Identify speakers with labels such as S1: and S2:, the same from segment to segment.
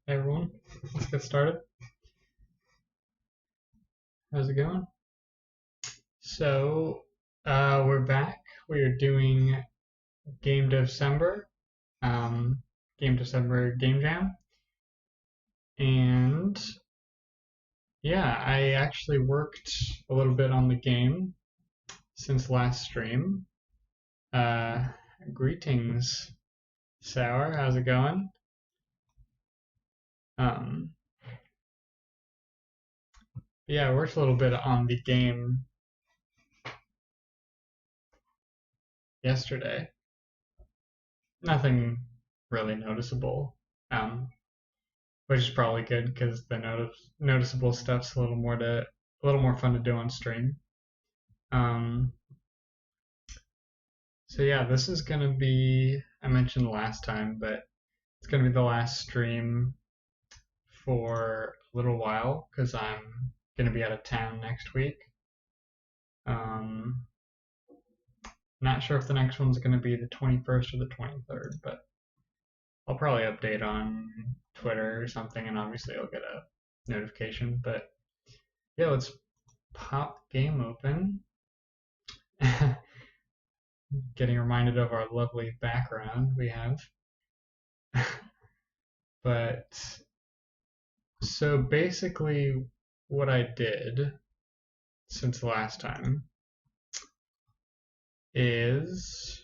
S1: Hey everyone, let's get started. How's it going? We're back. We are doing Game Devcember, Game Devcember Game Jam, and yeah, I actually worked a little bit on the game since last stream. Uh, Greetings, Sour. How's it going? Um, yeah, I worked a little bit on the game yesterday. Nothing really noticeable. Which is probably good because the noticeable stuff's a little more fun to do on stream. Um, so yeah, this is gonna be, I mentioned last time, but it's gonna be the last stream for a little while because I'm gonna be out of town next week. Um, Not sure if the next one's gonna be the 21st or the 23rd, but I'll probably update on Twitter or something, and obviously I'll get a notification. But yeah, let's pop game open. Getting reminded of our lovely background we have. But so basically, what I did since last time is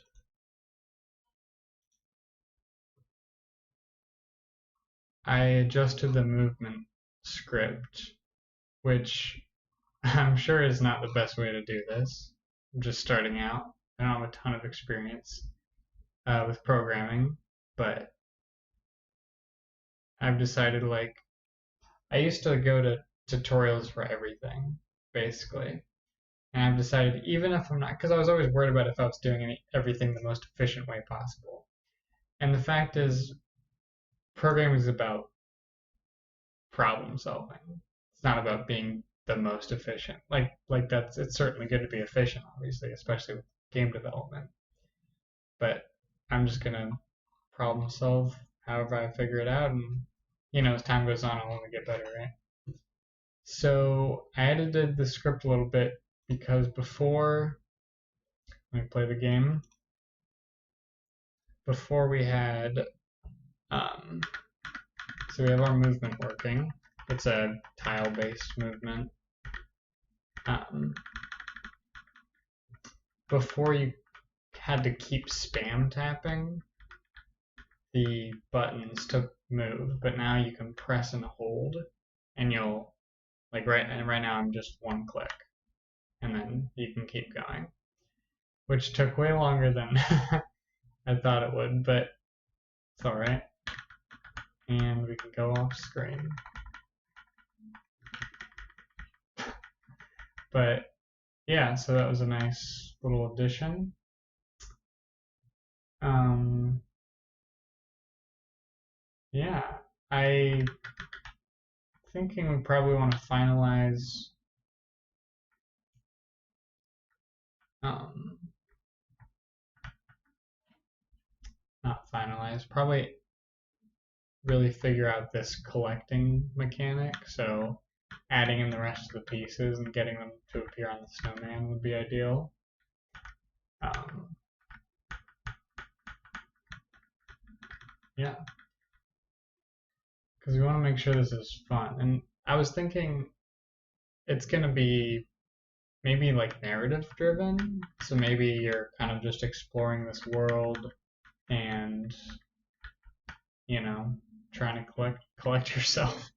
S1: I adjusted the movement script, which I'm sure is not the best way to do this. I'm just starting out. I don't have a ton of experience with programming, but I've decided I used to go to tutorials for everything, basically. And I've decided, even if I'm not, because I was always worried about if I was doing everything the most efficient way possible. And the fact is, programming is about problem solving. It's not about being the most efficient. It's certainly good to be efficient, obviously, especially with game development. But I'm just gonna problem solve however I figure it out, and as time goes on, I'll only get better, right? So I edited the script a little bit because let me play the game. Before we had, so we have our movement working. It's a tile-based movement. Before you had to keep spam tapping the buttons to move, but now you can press and hold, and you'll right now I'm just one click, and then you can keep going, which took way longer than I thought it would, but it's all right. And we can go off screen. But yeah, so that was a nice little addition. Yeah, I thinking we probably want to finalize not finalize, probably really figure out this collecting mechanic. So adding in the rest of the pieces and getting them to appear on the snowman would be ideal. Yeah, because we want to make sure this is fun. And I was thinking it's going to be maybe narrative driven. So maybe you're kind of just exploring this world and trying to collect yourself.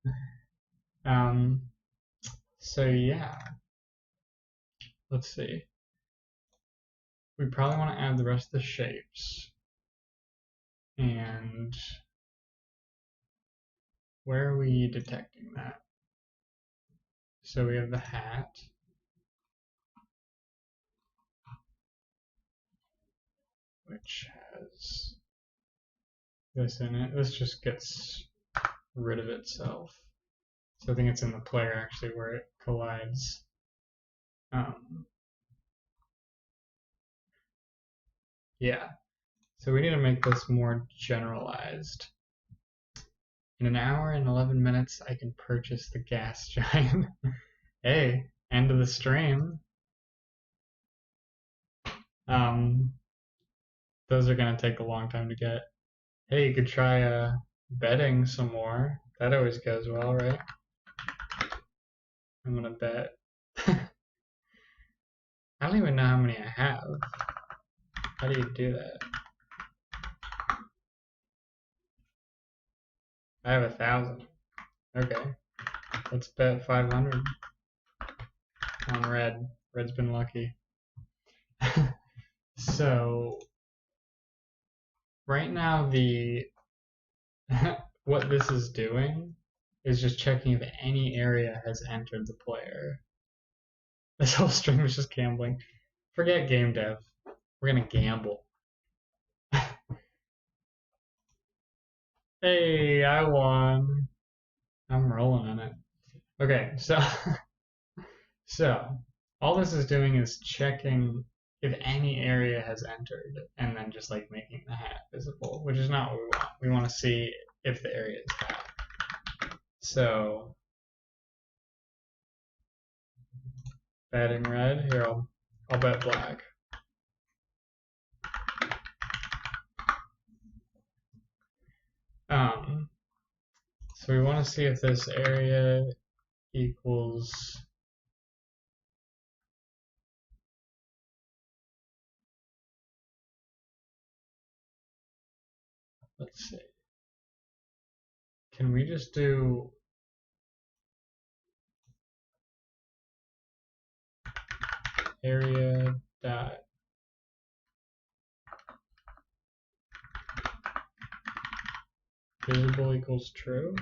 S1: So yeah, let's see. We probably want to add the rest of the shapes. And where are we detecting that? So we have the hat. Which has this in it. This just gets rid of itself. So I think it's in the player actually where it collides. Yeah. So we need to make this more generalized. In an hour and 11 minutes, I can purchase the gas giant. Hey, end of the stream. Those are gonna take a long time to get. Hey, you could try betting some more. That always goes well, right? I'm gonna bet. I don't even know how many I have. How do you do that? I have 1,000. Okay. Let's bet 500 on red. Red's been lucky. So right now what this is doing is just checking if any area has entered the player. This whole stream is just gambling. Forget game dev. We're gonna gamble. Hey, I won. I'm rolling in it. Okay, so all this is doing is checking if any area has entered and then just like making the hat visible, which is not what we want. We want to see if the area is hat. So betting red, here I'll bet black. So we want to see if this area equals let's see. Can we just do area dot visible equals true?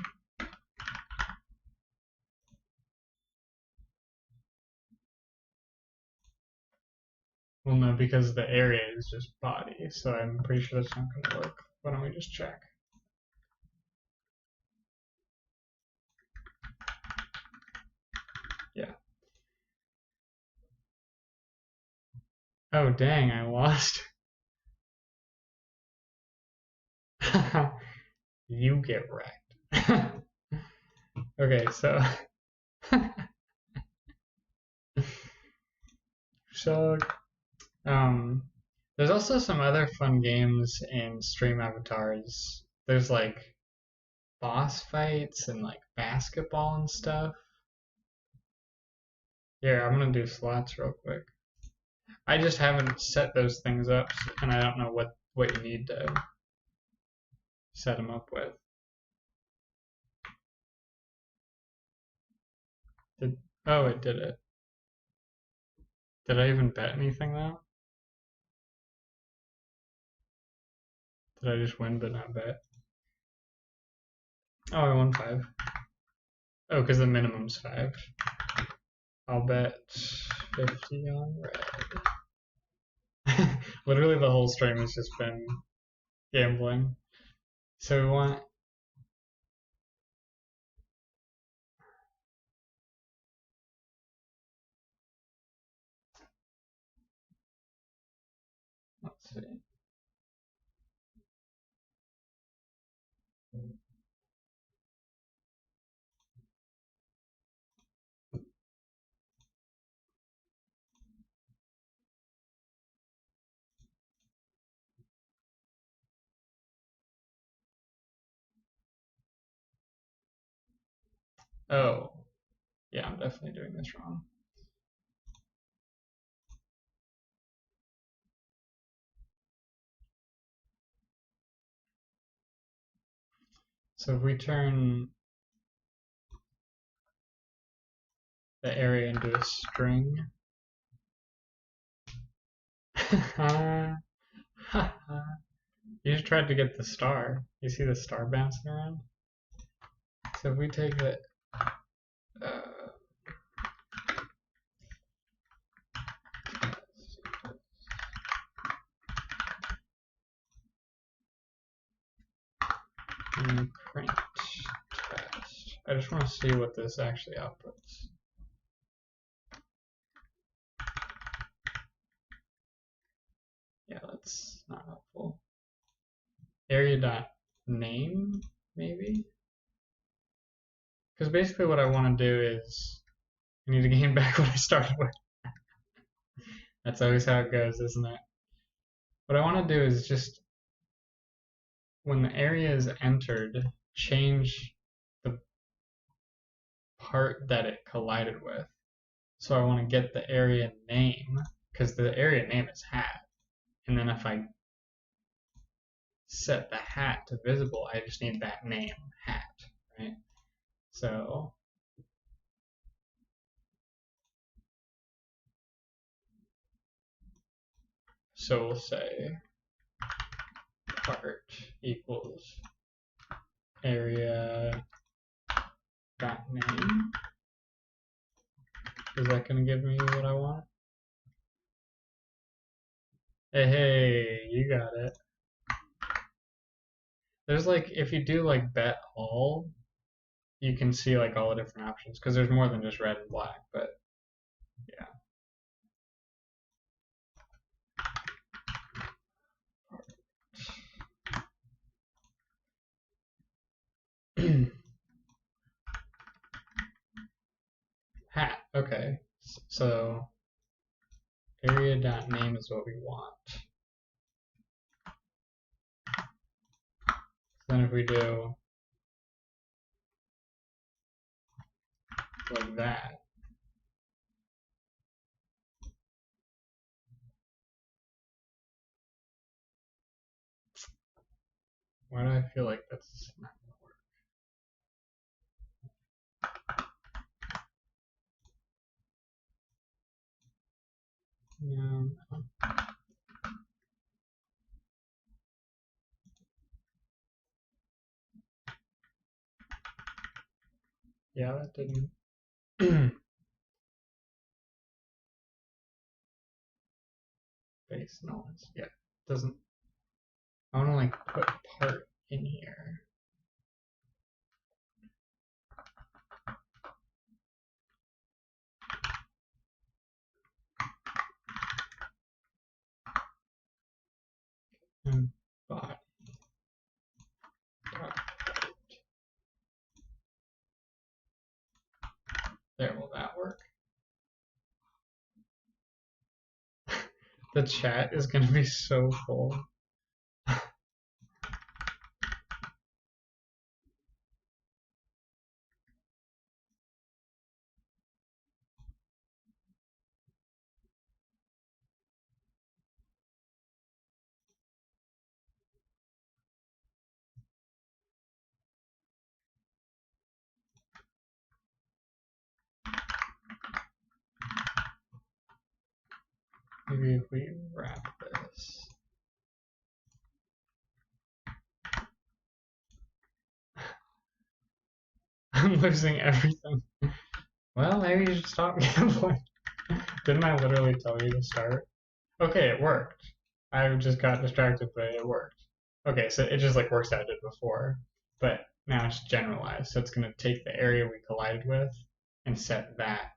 S1: Well, no, because the area is just body, so I'm pretty sure that's not going to work. Why don't we just check? Yeah. Oh, dang, I lost. You get wrecked. Okay, so so there's also some other fun games in stream avatars. There's like boss fights and like basketball and stuff. Here, I'm gonna do slots real quick. I just haven't set those things up, and I don't know what you need to set them up with. Oh, it did it. Did I even bet anything though? Did I just win but not bet? Oh, I won 5. Oh, because the minimum's 5. I'll bet 50 on red. Literally the whole stream has just been gambling. So we want let's see. Oh, yeah, I'm definitely doing this wrong. So if we turn the area into a string, you just tried to get the star. You see the star bouncing around? So if we take the and print test. I just want to see what this actually outputs. Yeah, that's not helpful. Area dot name, maybe? Because basically what I want to do is I need to gain back what I started with. That's always how it goes, isn't it? What I want to do is just, when the area is entered, change the part that it collided with. So I want to get the area name, because the area name is hat. And then if I set the hat to visible, I just need that name, hat, right? So we'll say part equals area dot name. Is that going to give me what I want? Hey, you got it. There's like, if you do like bet all, you can see like all the different options, because there's more than just red and black, but yeah. Hat, okay. So area.name is what we want. So then if we do like that, why do I feel like that's not gonna work? No. Yeah, that didn't. Base noise. Yeah, doesn't. I want to like put part in here. And body. There, will that work? The chat is gonna be so full. Maybe if we wrap this. I'm losing everything. Well, maybe you should stop gambling. Didn't I literally tell you to start? Okay, it worked. I just got distracted, but it worked. Okay, so it just like works out did before, but now it's generalized. So it's going to take the area we collided with and set that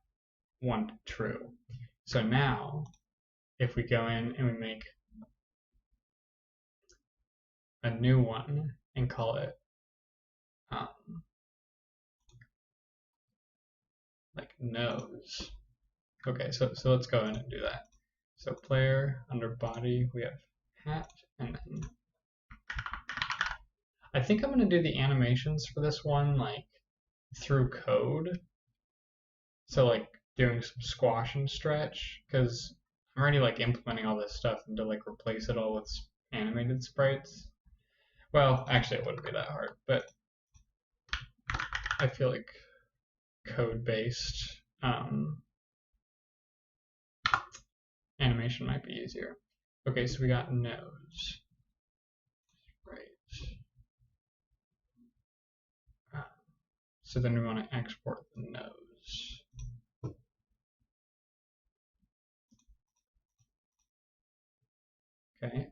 S1: one to true. So now, if we go in and we make a new one and call it like nose. Okay, so let's go in and do that. So player under body, we have hat, and then I think I'm gonna do the animations for this one like through code. So like doing some squash and stretch, because I'm already like implementing all this stuff and to like replace it all with animated sprites. Well, actually it wouldn't be that hard, but I feel like code based animation might be easier. Okay, so we got nose. Right. So then we want to export the nose. Okay.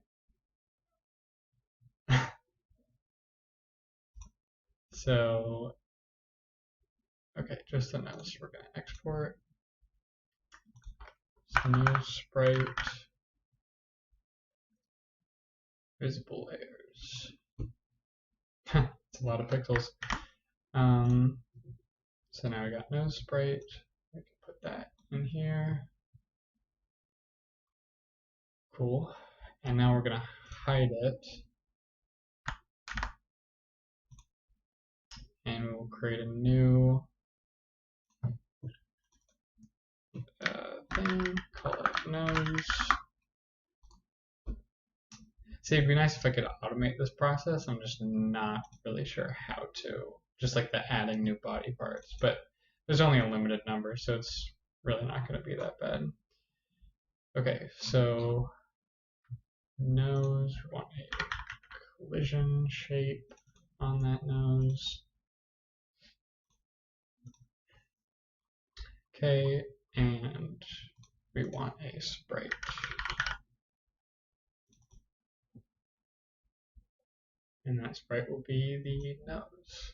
S1: So, okay, just the nose. We're going to export new sprite, visible layers. It's a lot of pixels. So now we got nose sprite. We can put that in here. Cool. And now we're gonna hide it. And we'll create a new thing, call it nose. See, it'd be nice if I could automate this process. I'm just not really sure how to. Just like the adding new body parts. But there's only a limited number, so it's really not going to be that bad. Okay, so nose, we want a collision shape on that nose. Okay, and we want a sprite. And that sprite will be the nose.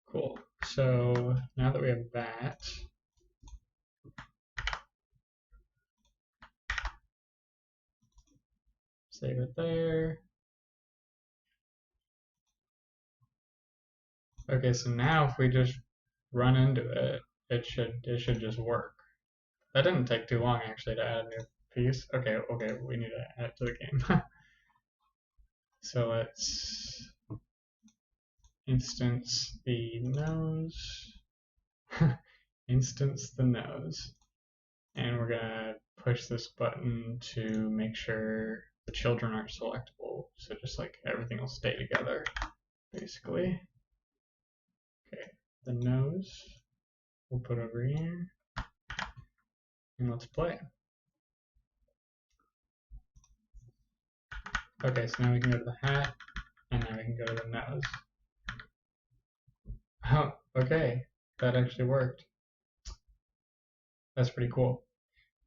S1: Cool. So now that we have that, save it there. Okay, so now if we just run into it, it should just work. That didn't take too long actually to add a new piece. Okay, we need to add it to the game. So let's instance the nose, instance the nose, and we're gonna push this button to make sure the children aren't selectable. So just like everything will stay together, basically. Okay, the nose we'll put over here, and let's play. Okay, so now we can go to the hat, and now we can go to the nose. Oh, okay, that actually worked. That's pretty cool.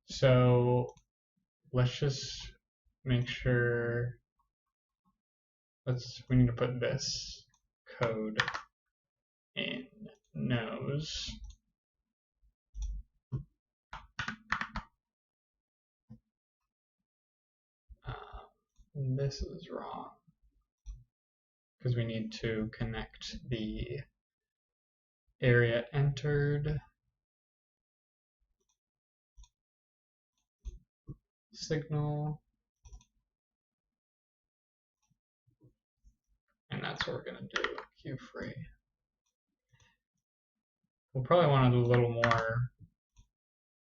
S1: So let's just make sure, we need to put this code in nose. This is wrong because we need to connect the area entered signal, and that's what we're going to do, queue free. We'll probably want to do a little more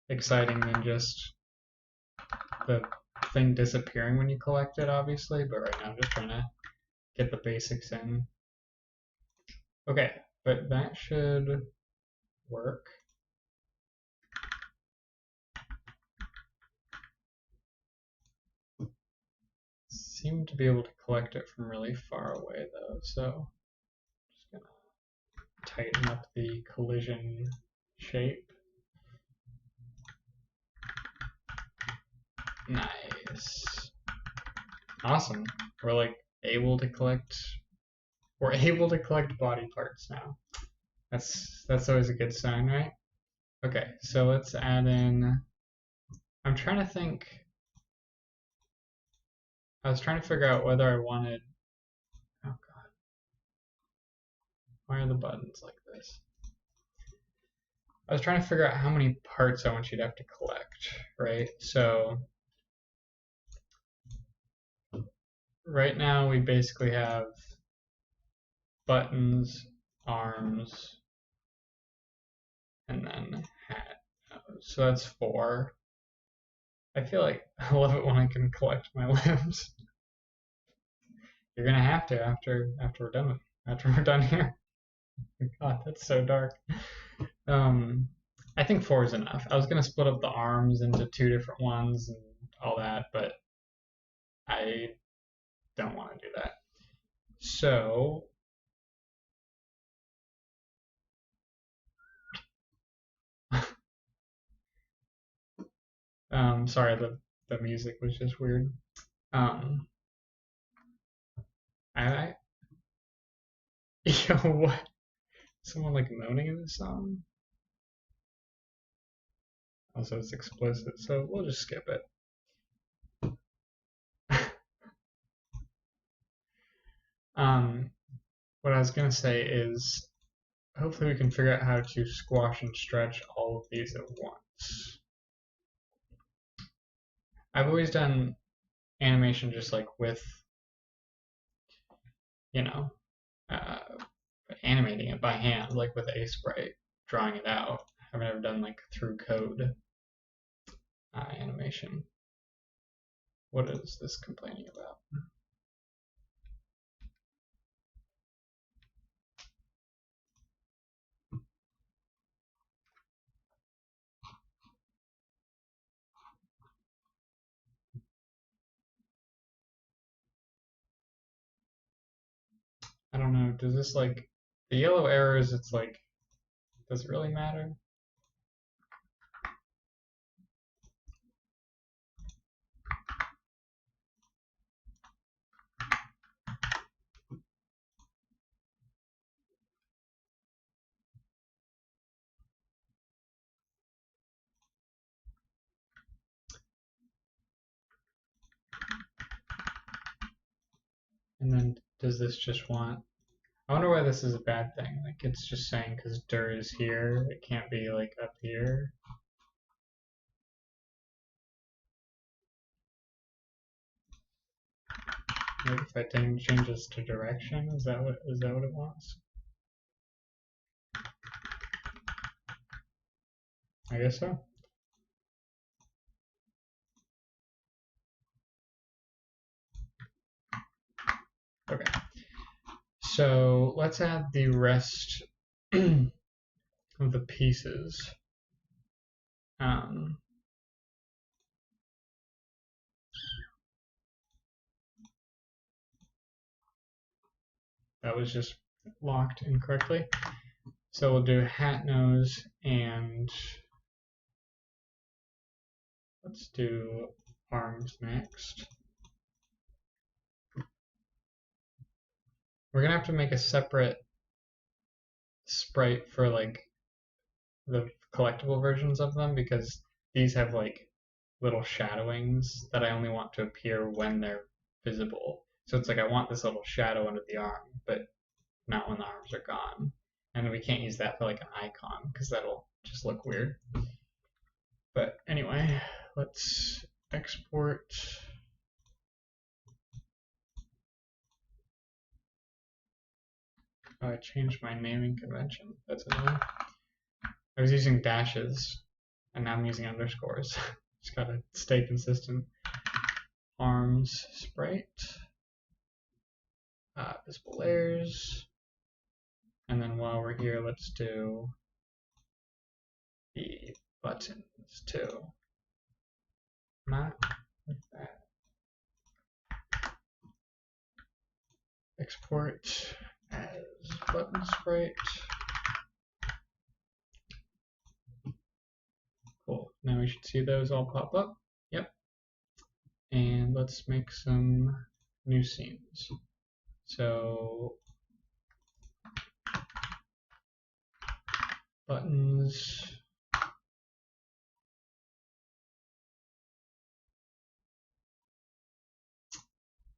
S1: exciting than just the thing disappearing when you collect it, obviously, but right now I'm just trying to get the basics in. Okay, but that should work. Seem to be able to collect it from really far away though, so just gonna tighten up the collision shape. Nice. Awesome. We're like able to collect body parts now. That's always a good sign, right? Okay, so let's add in, I'm trying to think, I was trying to figure out whether I wanted, oh god, why are the buttons like this? I was trying to figure out how many parts I want you to have to collect, right? So right now we basically have buttons, arms, and then hat. So that's 4. I feel like I love it when I can collect my limbs. You're gonna have to after we're done here. God, that's so dark. I think 4 is enough. I was gonna split up the arms into 2 different ones and all that, but I don't want to do that. So sorry, the music was just weird. Yo, what? Someone like moaning in this song? Also, it's explicit, so we'll just skip it. What I was gonna say is, hopefully we can figure out how to squash and stretch all of these at once. I've always done animation just like with, you know, animating it by hand, like with a sprite, drawing it out. I've never done like through code animation. What is this complaining about? I don't know. Does this like the yellow errors? It's like, does it really matter? And then does this just want? I wonder why this is a bad thing. Like it's just saying because dir is here, it can't be like up here. Like if I change this to direction, is that what it wants? I guess so. Okay. So let's add the rest of the pieces. That was just locked incorrectly. So we'll do hat nose and let's do arms next. We're gonna have to make a separate sprite for like the collectible versions of them because these have like little shadowings that I only want to appear when they're visible. So it's like I want this little shadow under the arm, but not when the arms are gone. And we can't use that for like an icon because that'll just look weird. But anyway, let's export. Oh, I changed my naming convention. That's annoying. I was using dashes and now I'm using underscores. Just gotta stay consistent. Arms sprite, visible layers, and then while we're here, let's do the buttons too. Not like that. Export as button sprite. Cool. Now we should see those all pop up. Yep. And let's make some new scenes. So buttons.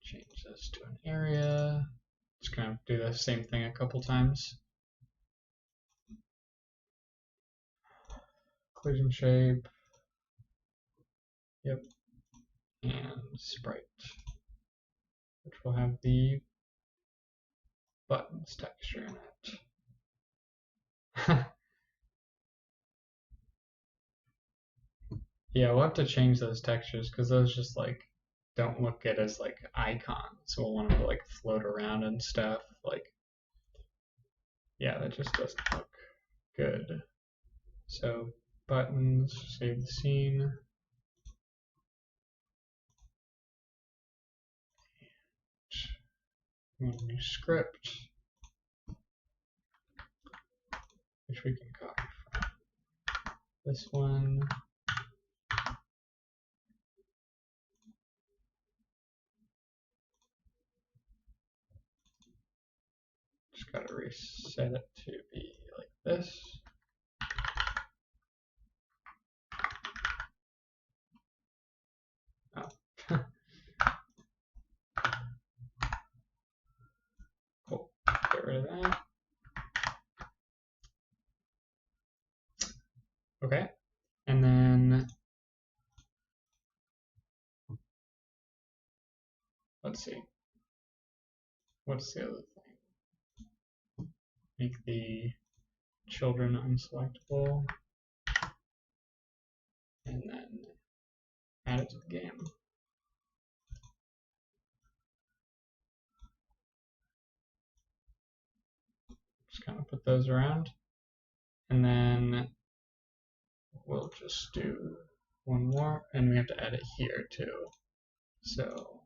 S1: Change this to an area. Just gonna do the same thing a couple times. Collision shape. Yep. And sprite, which will have the buttons texture in it. Yeah, we'll have to change those textures because those just like don't look good as like icons. So we'll want them to like float around and stuff. Like, yeah, that just doesn't look good. So buttons, save the scene. New script, which we can copy from this one. Just gotta reset it to be like this. let's see. What's the other thing? Make the children unselectable, and then add it to the game. Just kind of put those around, and then we'll just do one more, and we have to add it here too. So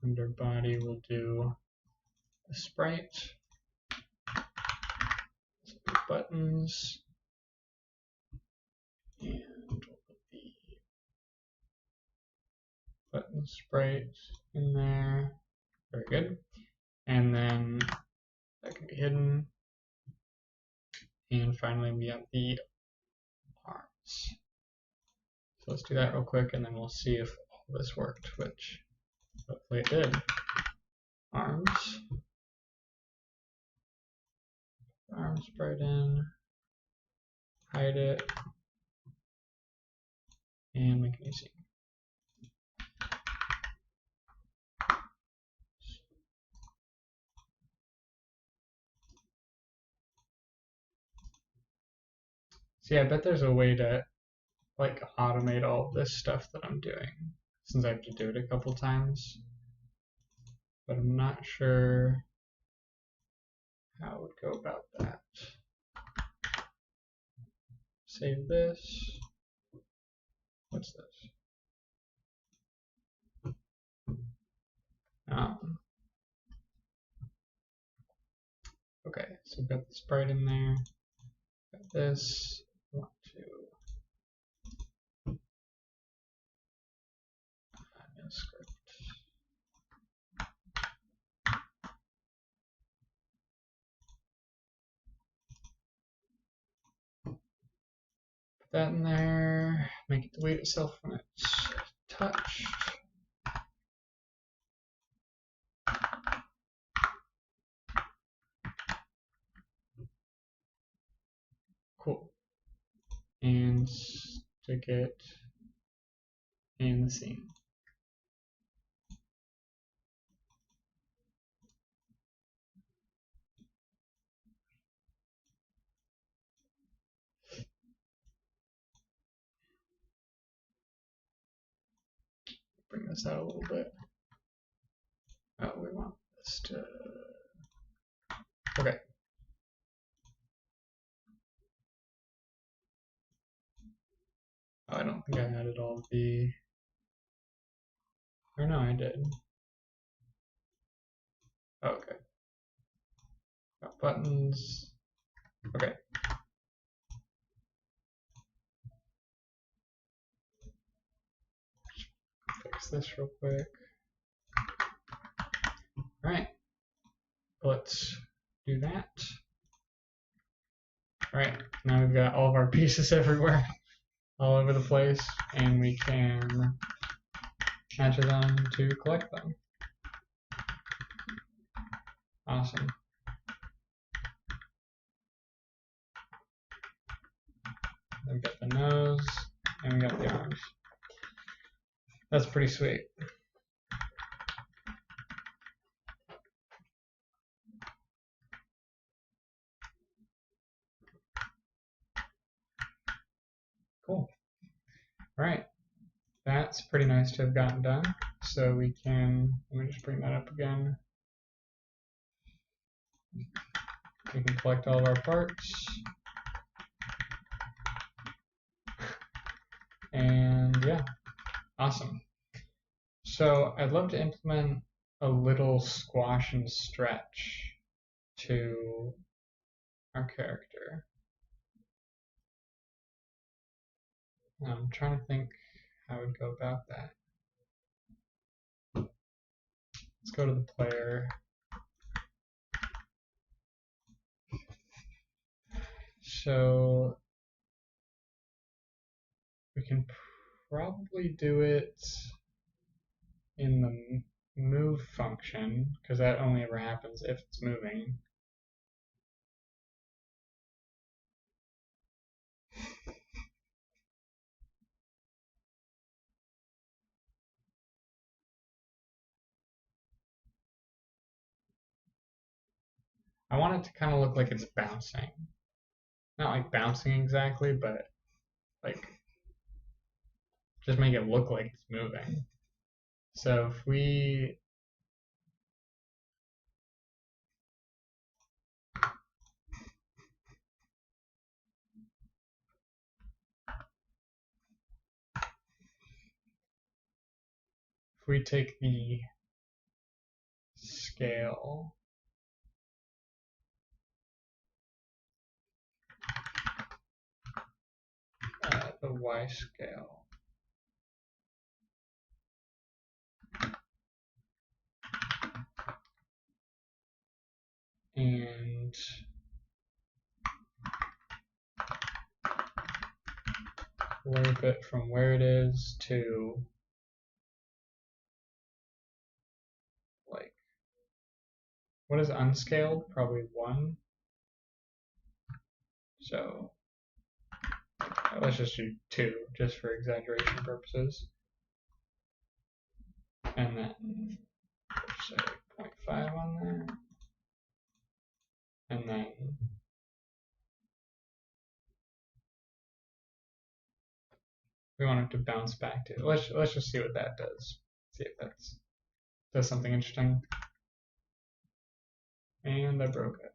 S1: under body, we'll do a sprite, some buttons, and we'll put the button sprite in there. Very good. And then that can be hidden. And finally, we have the arms. So let's do that real quick, and then we'll see if all this worked, which hopefully it did. Arms. Arm sprite in. Hide it. And make it easy. See, I bet there's a way to like automate all this stuff that I'm doing, since I have to do it a couple times, but I'm not sure how I would go about that. Save this. What's this? Okay, so we've got the sprite in there. Got this. I want to add a script. Put that in there. Make it delete itself when it's touched. Cool. And stick it in the scene. Bring this out a little bit. Oh, we want this to. Okay. Oh, I don't think I added all of the. Or no, I did. Oh, okay. Got buttons. Okay. Fix this real quick. All right. Let's do that. All right. Now we've got all of our pieces everywhere, all over the place, and we can enter them to collect them. Awesome. We've got the nose, and we got the arms. That's pretty sweet. Cool. All right. That's pretty nice to have gotten done. So we can, let me just bring that up again. We can collect all of our parts. And yeah, awesome. So I'd love to implement a little squash and stretch to our character. I'm trying to think how I would go about that. Let's go to the player. So we can probably do it in the move function, because that only ever happens if it's moving. I want it to kind of look like it's bouncing. Not like bouncing exactly, but like just make it look like it's moving. So if we take the scale, the Y scale, and warp it from where it is to like, what is unscaled? Probably 1. So let's just do 2, just for exaggeration purposes. And then let's say 0.5 on there. And then we want it to bounce back to. Let's just see what that does. See if that does something interesting. And I broke it.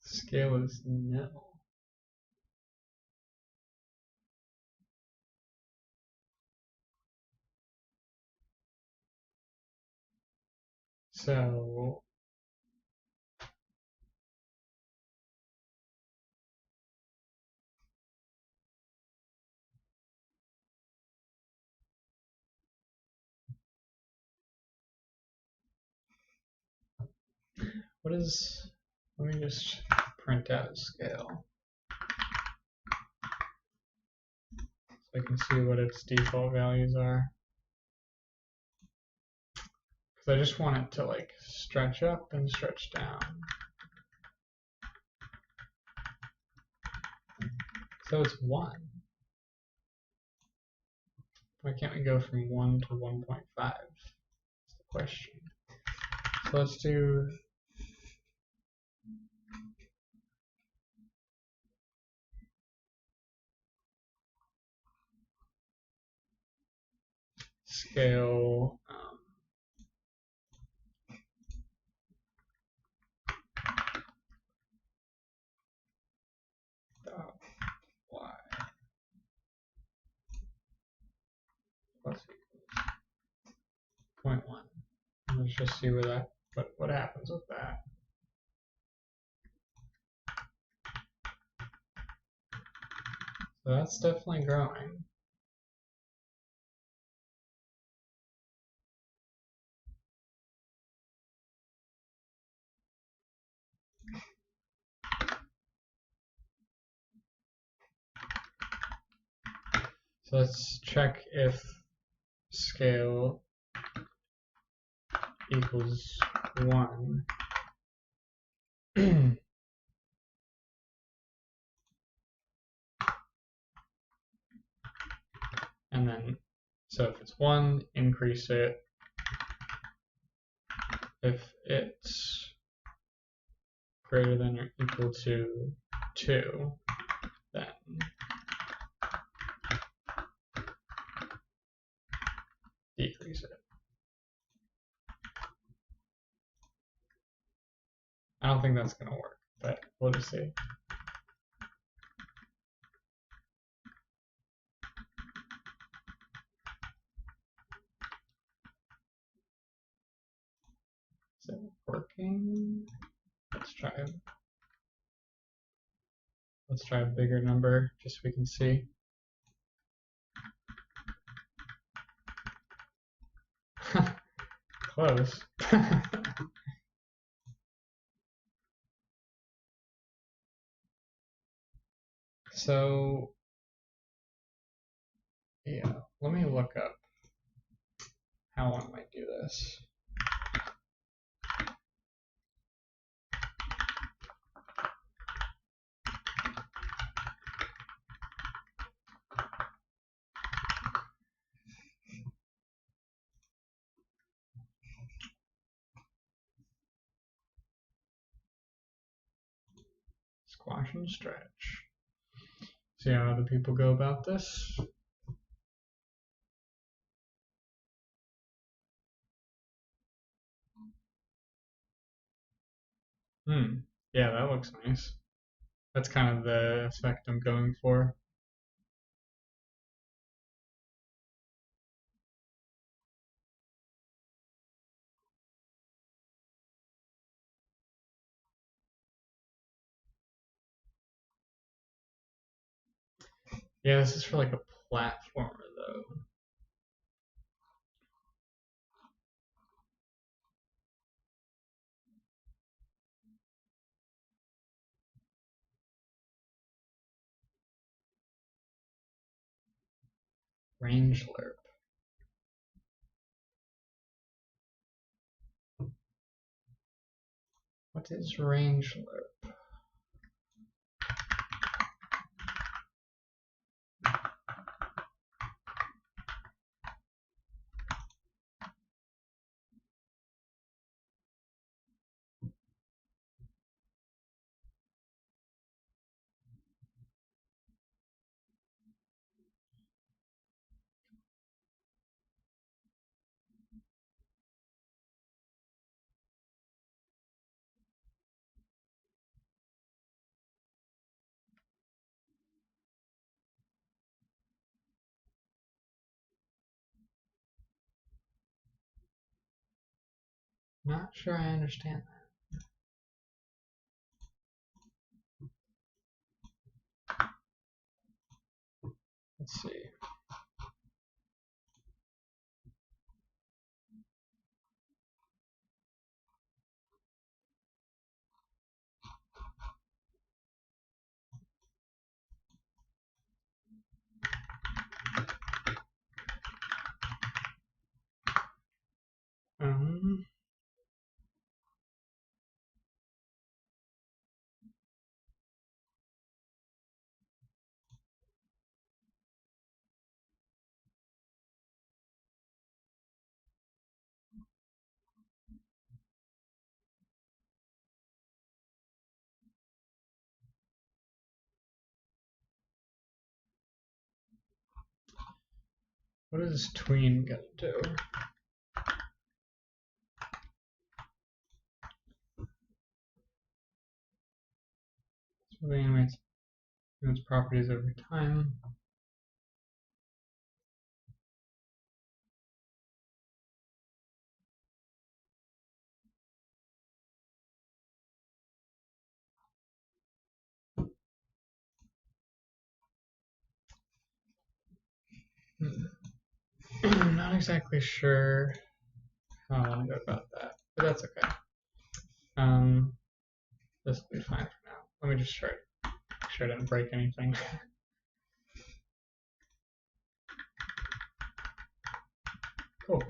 S1: Scale is nil. So what is, let me just print out a scale so I can see what its default values are. Because I just want it to like stretch up and stretch down. So it's 1. Why can't we go from 1 to 1.5? That's the question. So let's do scale dot y plus equals 0.1. Let's just see where that what happens with that. So that's definitely growing. So let's check if scale equals 1. And then, so if it's 1, increase it. If it's greater than or equal to 2, then decrease it. I don't think that's going to work, but we'll just see. Is it working? Let's try a bigger number just so we can see. Close. So Yeah, let me look up how one might do this. Squash and stretch. See how other people go about this? Yeah, that looks nice. That's kind of the effect I'm going for. Yeah, this is for like a platformer though. Range lerp. What is range lerp? Not sure I understand that. Let's see. Um, what is tween gonna do? Smoothly animates its properties over time. I'm not exactly sure how I want to go about that, but that's okay. This will be fine for now. Let me just try to make sure I didn't break anything. Cool.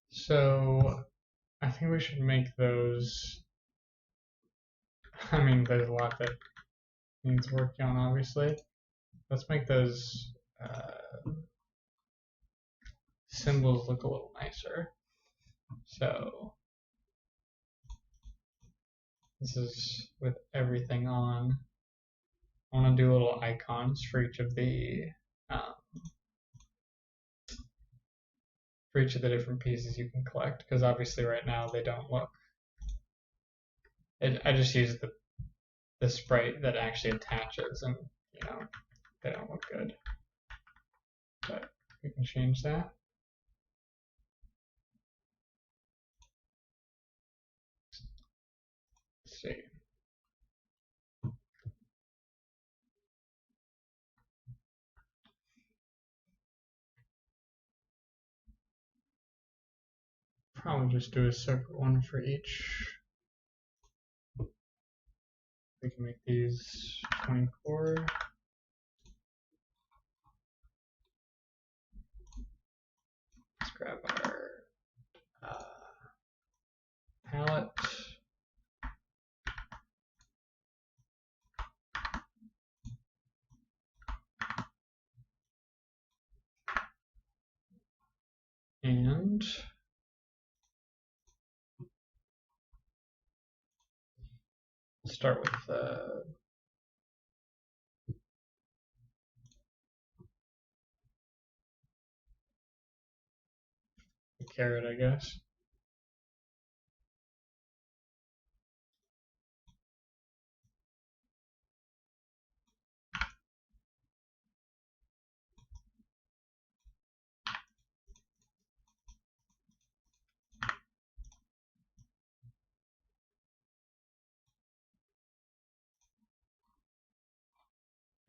S1: So I think we should make those. I mean, there's a lot that needs working on, obviously. Let's make those symbols look a little nicer. So this is with everything on. I want to do little icons for each of the different pieces you can collect, because obviously right now they don't look. I just use the sprite that actually attaches, and they don't look good. But we can change that. Let's see. Probably just do a separate one for each. We can make these 24. Let's grab our palette. And start with the carrot, I guess.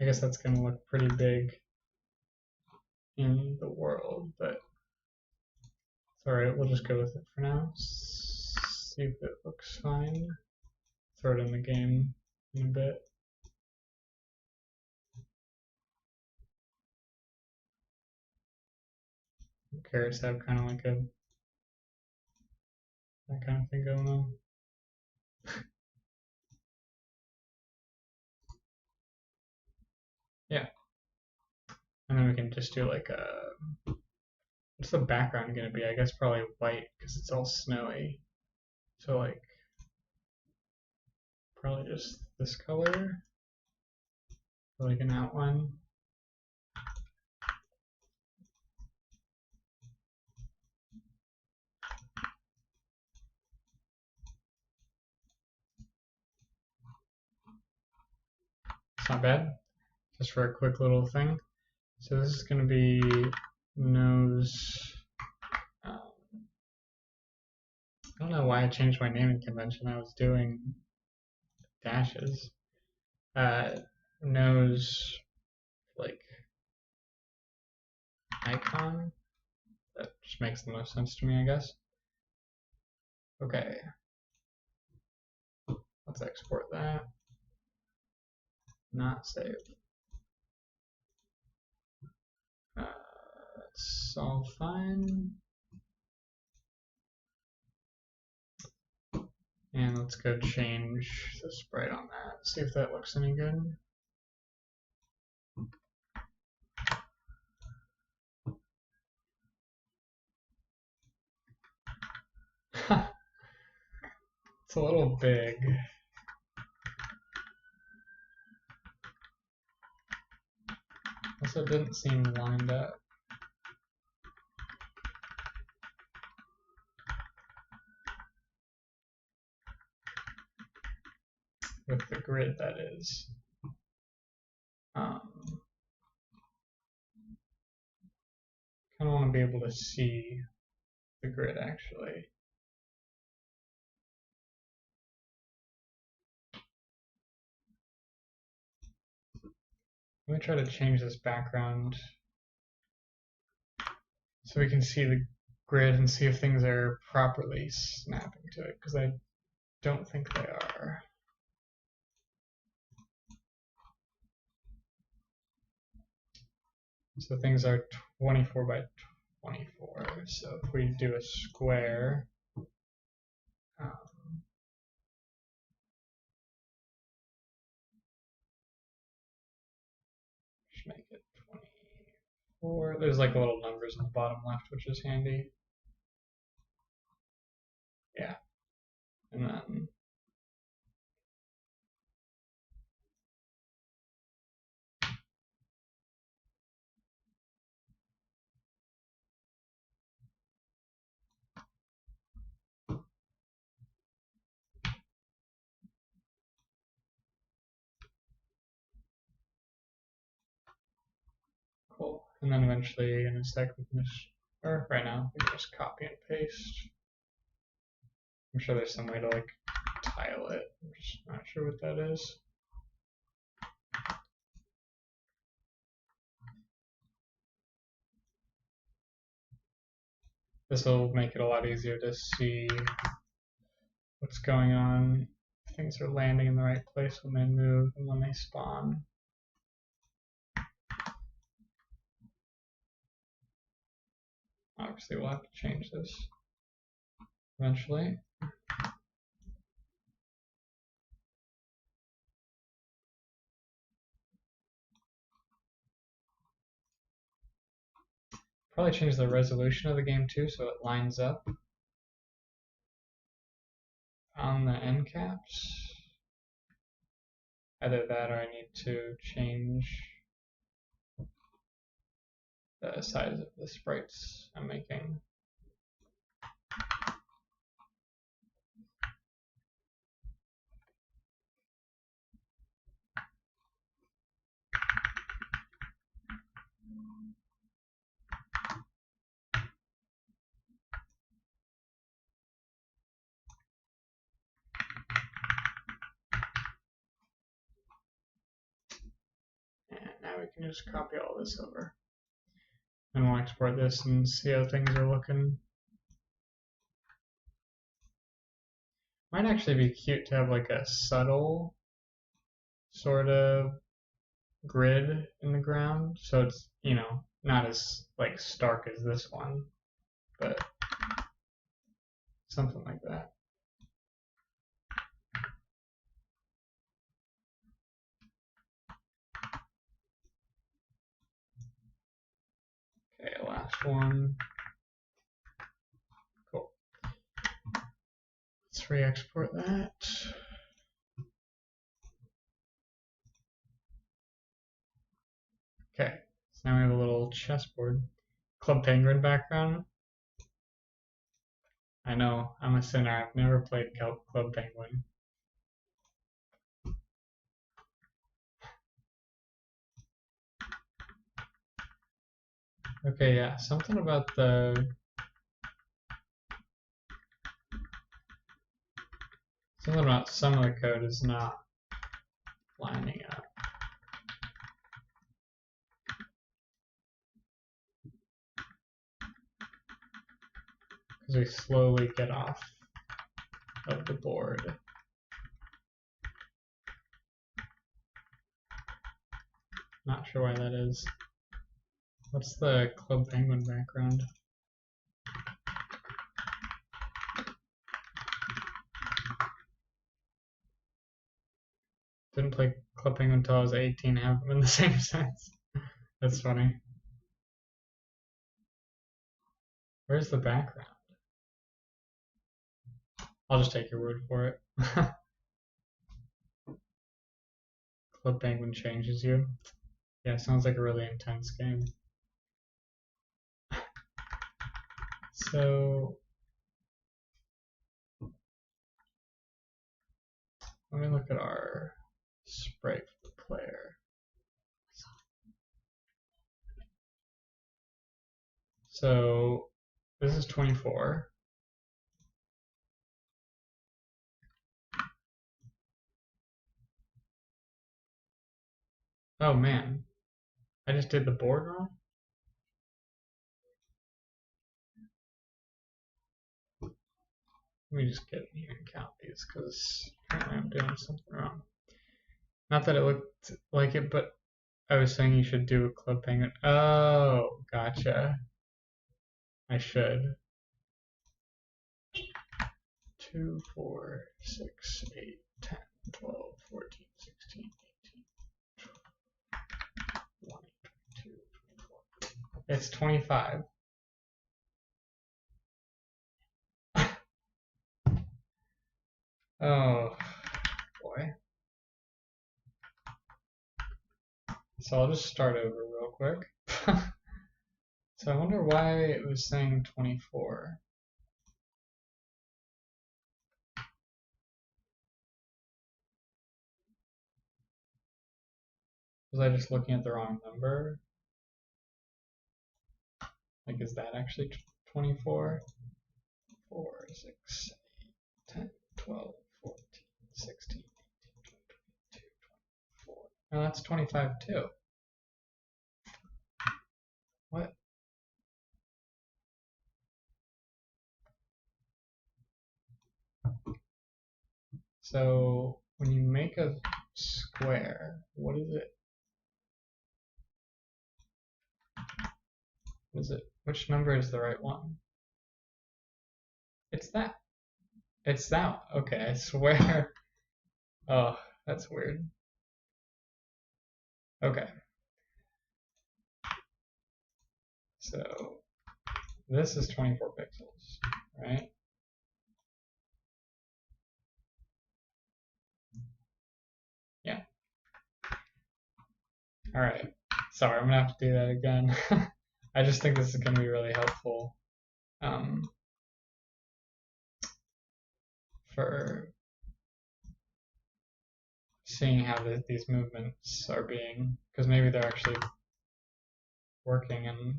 S1: I guess that's going to look pretty big in the world, but it's alright, we'll just go with it for now. See if it looks fine. Throw it in the game in a bit. Carrots have kind of like that kind of thing going on. Yeah. And then we can just do like a, what's the background gonna be? I guess probably white because it's all snowy. So like, probably just this color, like an outline. It's not bad, just for a quick little thing. So this is gonna be nose. I don't know why I changed my naming convention. I was doing dashes. Nose, like, icon. That just makes the most sense to me, I guess. Okay. Let's export that. Not save. It's all fine. And let's go change the sprite on that. See if that looks any good. It's a little big. Also didn't seem lined up with the grid, that is. Kind of want to be able to see the grid actually. Let me try to change this background so we can see the grid and see if things are properly snapping to it, because I don't think they are. So things are 24 by 24. So if we do a square, just make it 24. There's like little numbers on the bottom left, which is handy. Yeah. And then cool. And then eventually in a sec we can just, or right now, we can just copy and paste. I'm sure there's some way to like tile it. I'm just not sure what that is. This will make it a lot easier to see what's going on. Things are landing in the right place when they move and when they spawn. Obviously, we'll have to change this eventually. Probably change the resolution of the game too, so it lines up on the end caps. Either that or I need to change the size of the sprites I'm making. And now we can just copy all this over. And we'll export this and see how things are looking. Might actually be cute to have like a subtle sort of grid in the ground, so it's, you know, not as like stark as this one, but something like that. Okay, last one. Cool. Let's re-export that. Okay, so now we have a little chessboard. Club Penguin background. I know, I'm a sinner. I've never played Club Penguin. Okay, yeah, something about some of the code is not lining up. Because we slowly get off of the board. Not sure why that is. What's the Club Penguin background? Didn't play Club Penguin until I was 18, have them in the same sense. That's funny. Where's the background? I'll just take your word for it. Club Penguin changes you. Yeah, sounds like a really intense game. So let me look at our sprite for the player. So this is 24. Oh man, I just did the board wrong? Let me just get in here and count these because apparently I'm doing something wrong. Not that it looked like it, but I was saying you should do a Club Penguin. Oh, gotcha. I should. 2, 4, 6, 8, 10, 12, 14, 16, 18, 20, 22, 24. It's 25. Oh, boy. So I'll just start over real quick. So I wonder why it was saying 24. Was I just looking at the wrong number? Like, is that actually 24? 4, 6, 8, 10, 12, 14, 16, 18, 20, 22, 24. No, that's 25 too. What? So when you make a square, what is it? What is it? Which number is the right one? It's that. It's that. Okay, I swear. Oh, that's weird. Okay. So this is 24 pixels, right? Yeah. All right. Sorry, I'm gonna have to do that again. I just think this is gonna be really helpful for seeing how these movements are being, because maybe they're actually working and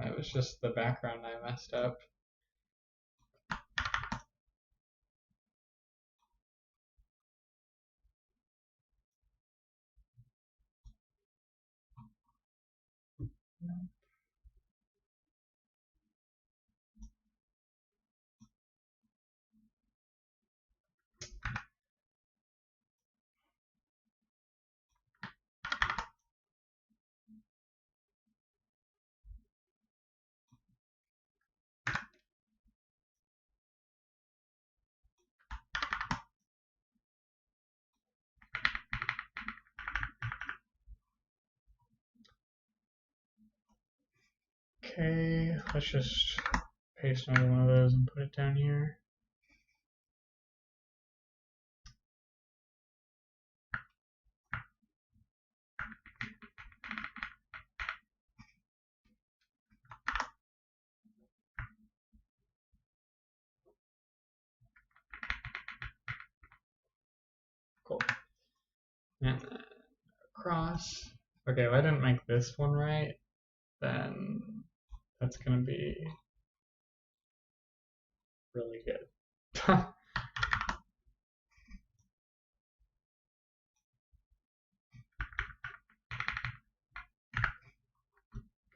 S1: it was just the background I messed up. Okay, let's just paste another one of those and put it down here. Cool. And then across. Okay, if I didn't make this one right, then that's gonna be really good.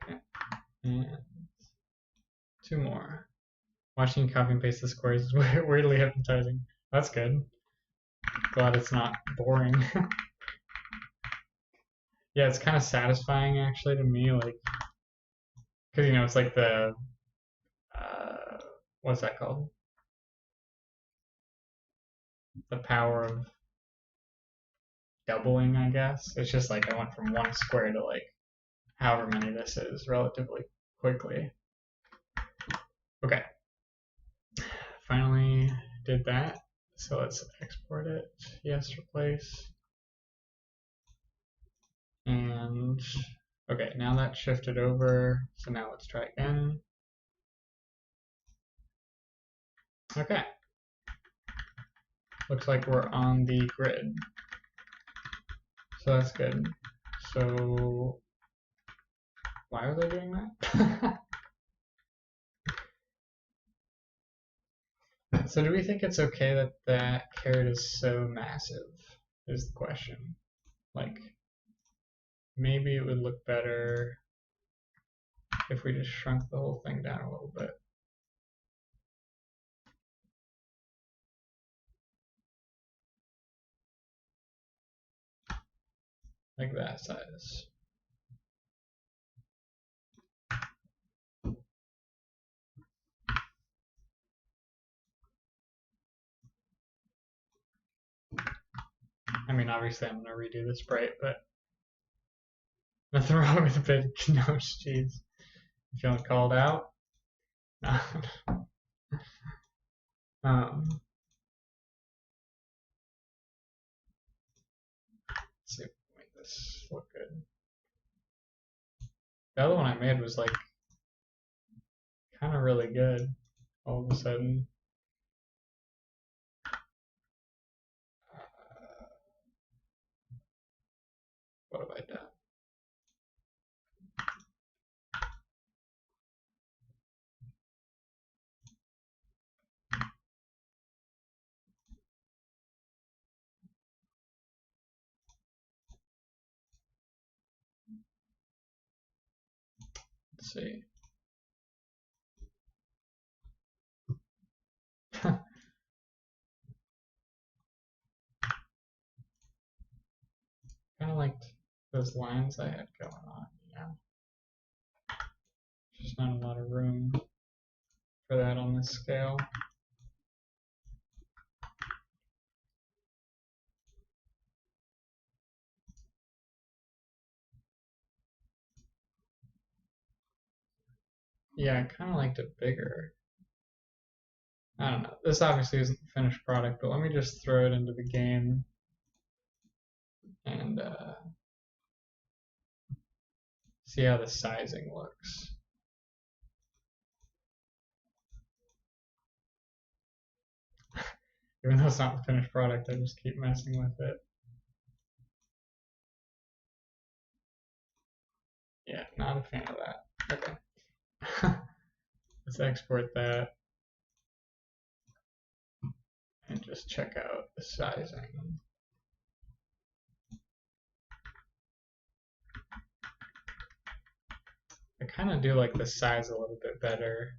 S1: Okay, and two more. Watching you copy and paste the squares is weirdly hypnotizing. That's good. Glad it's not boring. Yeah, it's kind of satisfying actually to me, like, because it's like the what's that called? The power of doubling, I guess. It's just like I went from one square to like however many this is relatively quickly. Okay, finally did that. So let's export it. Yes, replace. And okay, now that's shifted over. So now let's try again. Okay. Looks like we're on the grid. So that's good. So why are they doing that? So do we think it's okay that that carrot is so massive is the question. Like maybe it would look better if we just shrunk the whole thing down a little bit. Like that size. I mean, obviously I'm gonna redo the sprite, but nothing wrong with a bit of nose cheese. You feeling called out? Let's see if we can make this look good. The other one I made was like kind of really good all of a sudden. What have I done? Let's see. kind of liked those lines I had going on. Yeah, just not a lot of room for that on this scale. Yeah, I kind of liked it bigger. I don't know. This obviously isn't the finished product, but let me just throw it into the game and see how the sizing looks. Even though it's not the finished product, I just keep messing with it. Yeah, not a fan of that. Okay. Let's export that and just check out the sizing. I kind of do like the size a little bit better.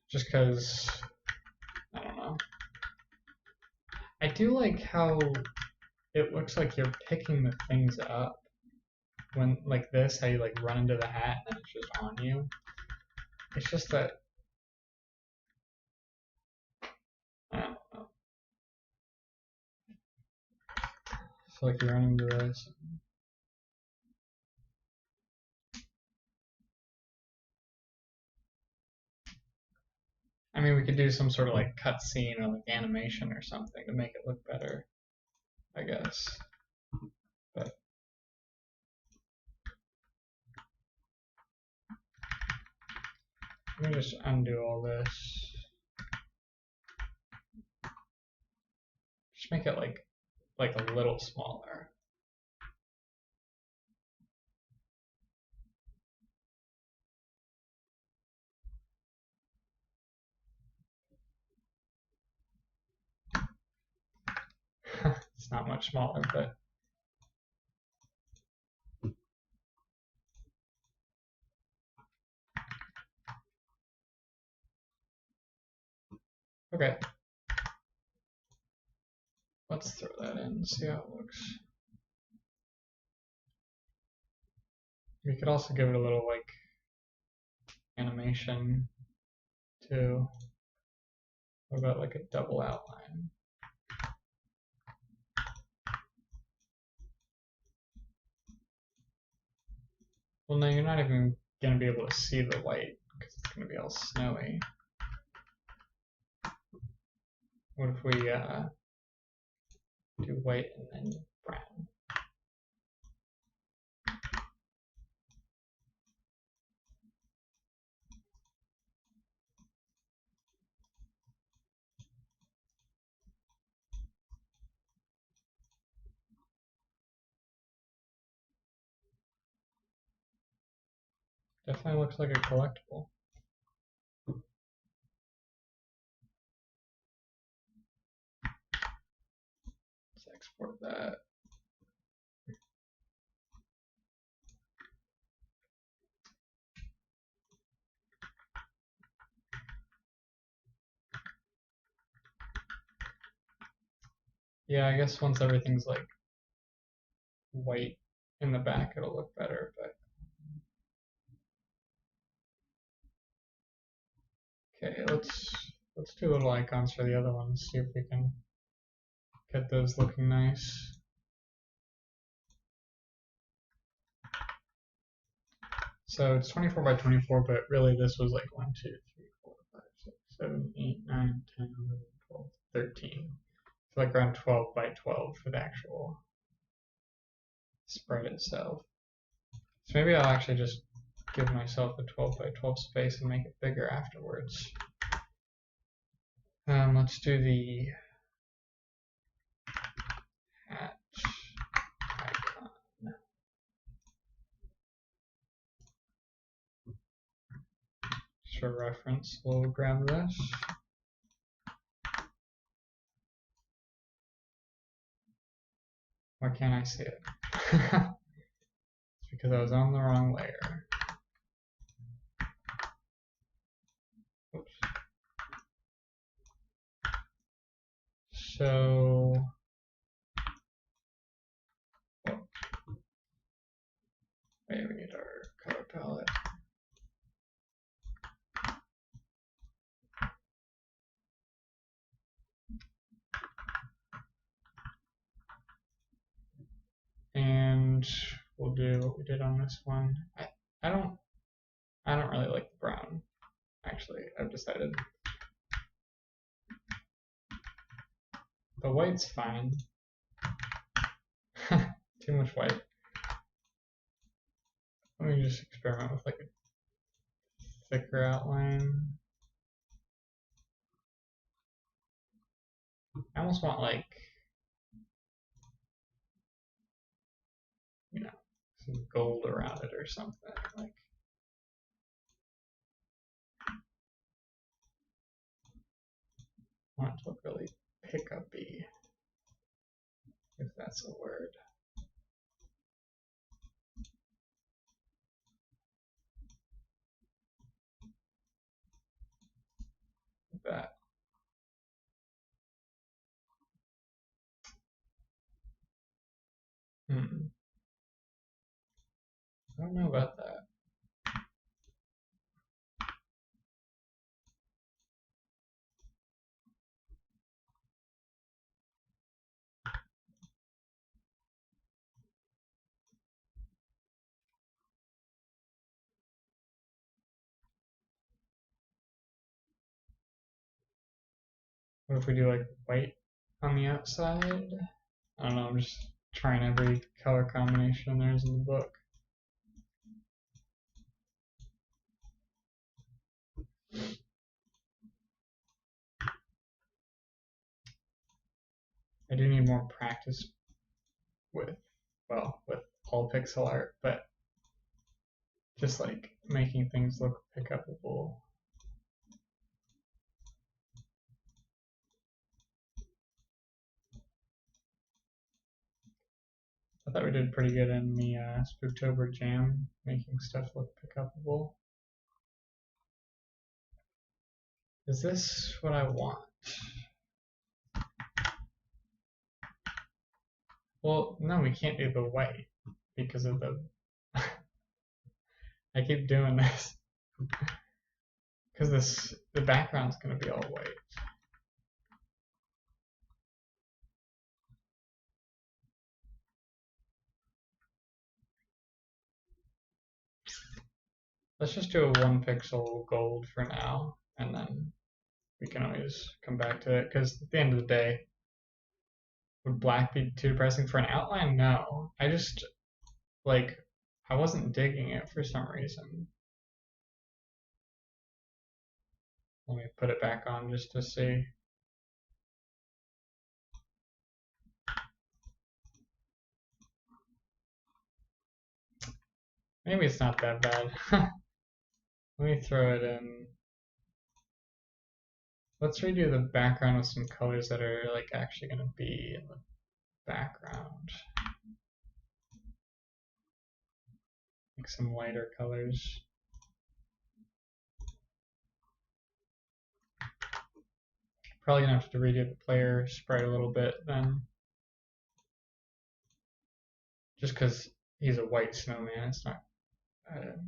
S1: Just because, I don't know. I do like how it looks like you're picking the things up. When, like this, how you like run into the hat and it's just on you. It's just that, I don't know. I feel like you run into this. I mean, we could do some sort of like cutscene or like animation or something to make it look better, I guess. But let me just undo all this. Just make it like a little smaller. It's not much smaller, but okay. Let's throw that in and see how it looks. We could also give it a little like animation too. What about like a double outline? Well, no, you're not even going to be able to see the white because it's going to be all snowy. What if we do white and then brown? Definitely looks like a collectible. Let's export that. Yeah, I guess once everything's like white in the back, it'll look better, but okay, let's do little icons for the other ones, see if we can get those looking nice. So it's 24 by 24, but really this was like 1, 2, 3, 4, 5, 6, 7, 8, 9, 10, 11, 12, 13. So like around 12 by 12 for the actual spread itself. So maybe I'll actually just give myself a 12 by 12 space and make it bigger afterwards. Let's do the hat icon. Just for reference, we'll grab this. Why can't I see it? It's because I was on the wrong layer. Oops. So wait, we need our color palette. And we'll do what we did on this one. I don't really like the brown. Actually, I've decided. The white's fine. Too much white. Let me just experiment with like a thicker outline. I almost want like, you know, some gold around it or something. Like, I want it to look really pick-up-y, if that's a word. Like that. I don't know about that. What if we do like white on the outside? I don't know, I'm just trying every color combination there's in the book. I do need more practice with, well, with all pixel art, but just like making things look pick-upable. I thought we did pretty good in the Spooktober Jam, making stuff look pick-upable. Is this what I want? Well, no, we can't do the white because of the... I keep doing this. Because the background's going to be all white. Let's just do a 1 pixel gold for now, and then we can always come back to it, because at the end of the day, would black be too depressing for an outline? No. I just, like, I wasn't digging it for some reason. Let me put it back on just to see. Maybe it's not that bad. Let me throw it in. Let's redo the background with some colors that are like actually going to be in the background. Like some lighter colors. Probably gonna have to redo the player sprite a little bit then. Just because he's a white snowman, it's not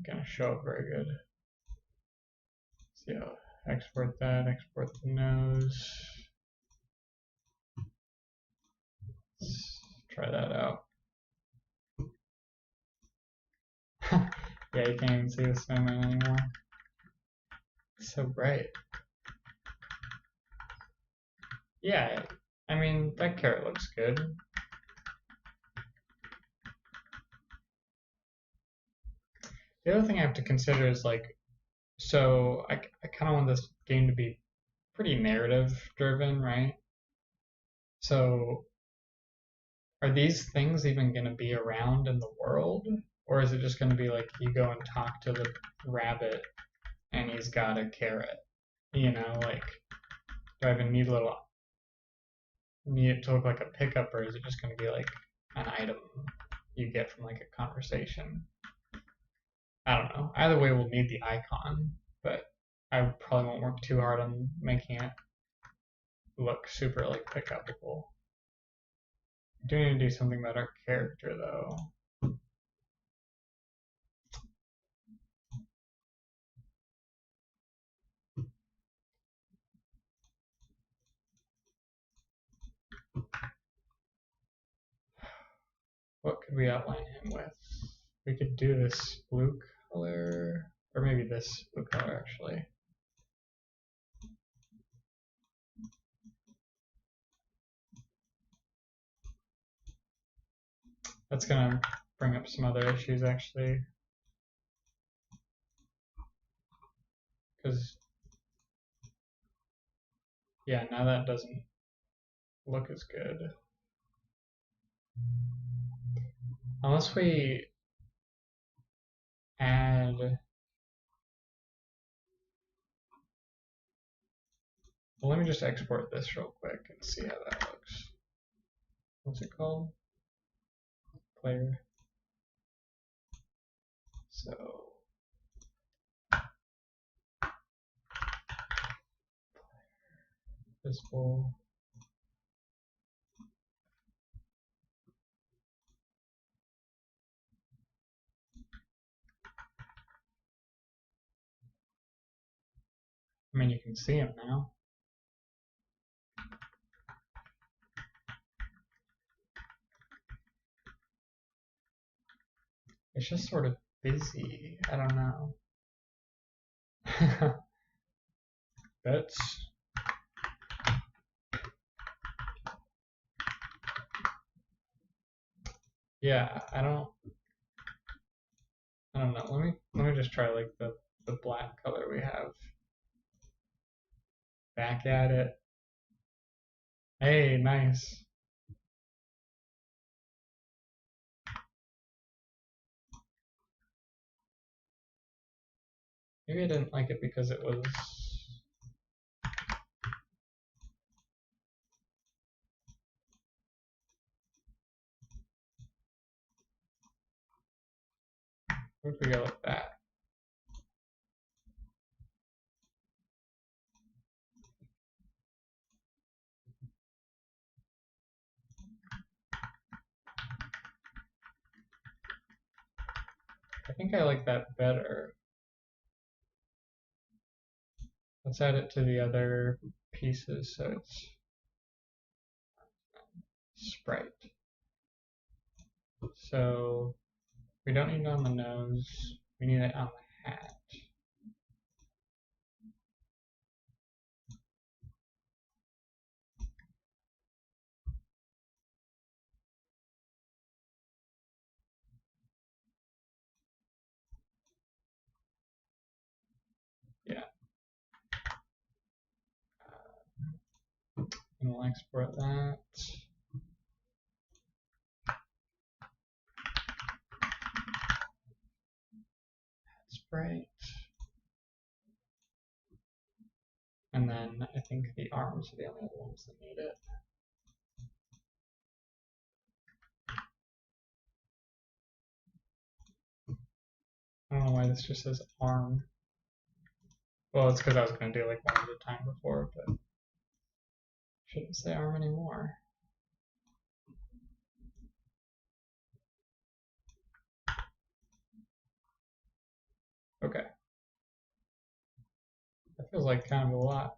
S1: gonna show up very good. So export that, export the nose. Let's try that out. Yeah, you can't even see the snowman anymore. It's so bright. Yeah, I mean, that carrot looks good. The other thing I have to consider is like, so I kind of want this game to be pretty narrative driven, right? So are these things even going to be around in the world? Or is it just going to be like you go and talk to the rabbit and he's got a carrot? You know, like, do I even need it to look like a pickup, or is it just going to be like an item you get from like a conversation? I don't know. Either way, we'll need the icon, but I probably won't work too hard on making it look super like pickupable. I do need to do something about our character though. What could we outline him with? We could do this blue color, or maybe this blue color actually. That's gonna bring up some other issues actually. Because, yeah, now that doesn't look as good. Unless we add, well, let me just export this real quick and see how that looks. What's it called? Player. So, visible. I mean, you can see him now. It's just sort of busy. I don't know. That's yeah. I don't know. Let me just try like the black color we have. Back at it. Hey, nice. Maybe I didn't like it because it was. What if we go like that? I think I like that better. Let's add it to the other pieces so it's sprite. So we don't need it on the nose, we need it on the hat. Yeah. And we'll export that. Sprite. And then I think the arms are the only other ones that need it. I don't know why this just says arm. Well, it's because I was going to do like one at a time before, but shouldn't say arm anymore. Okay. That feels like kind of a lot.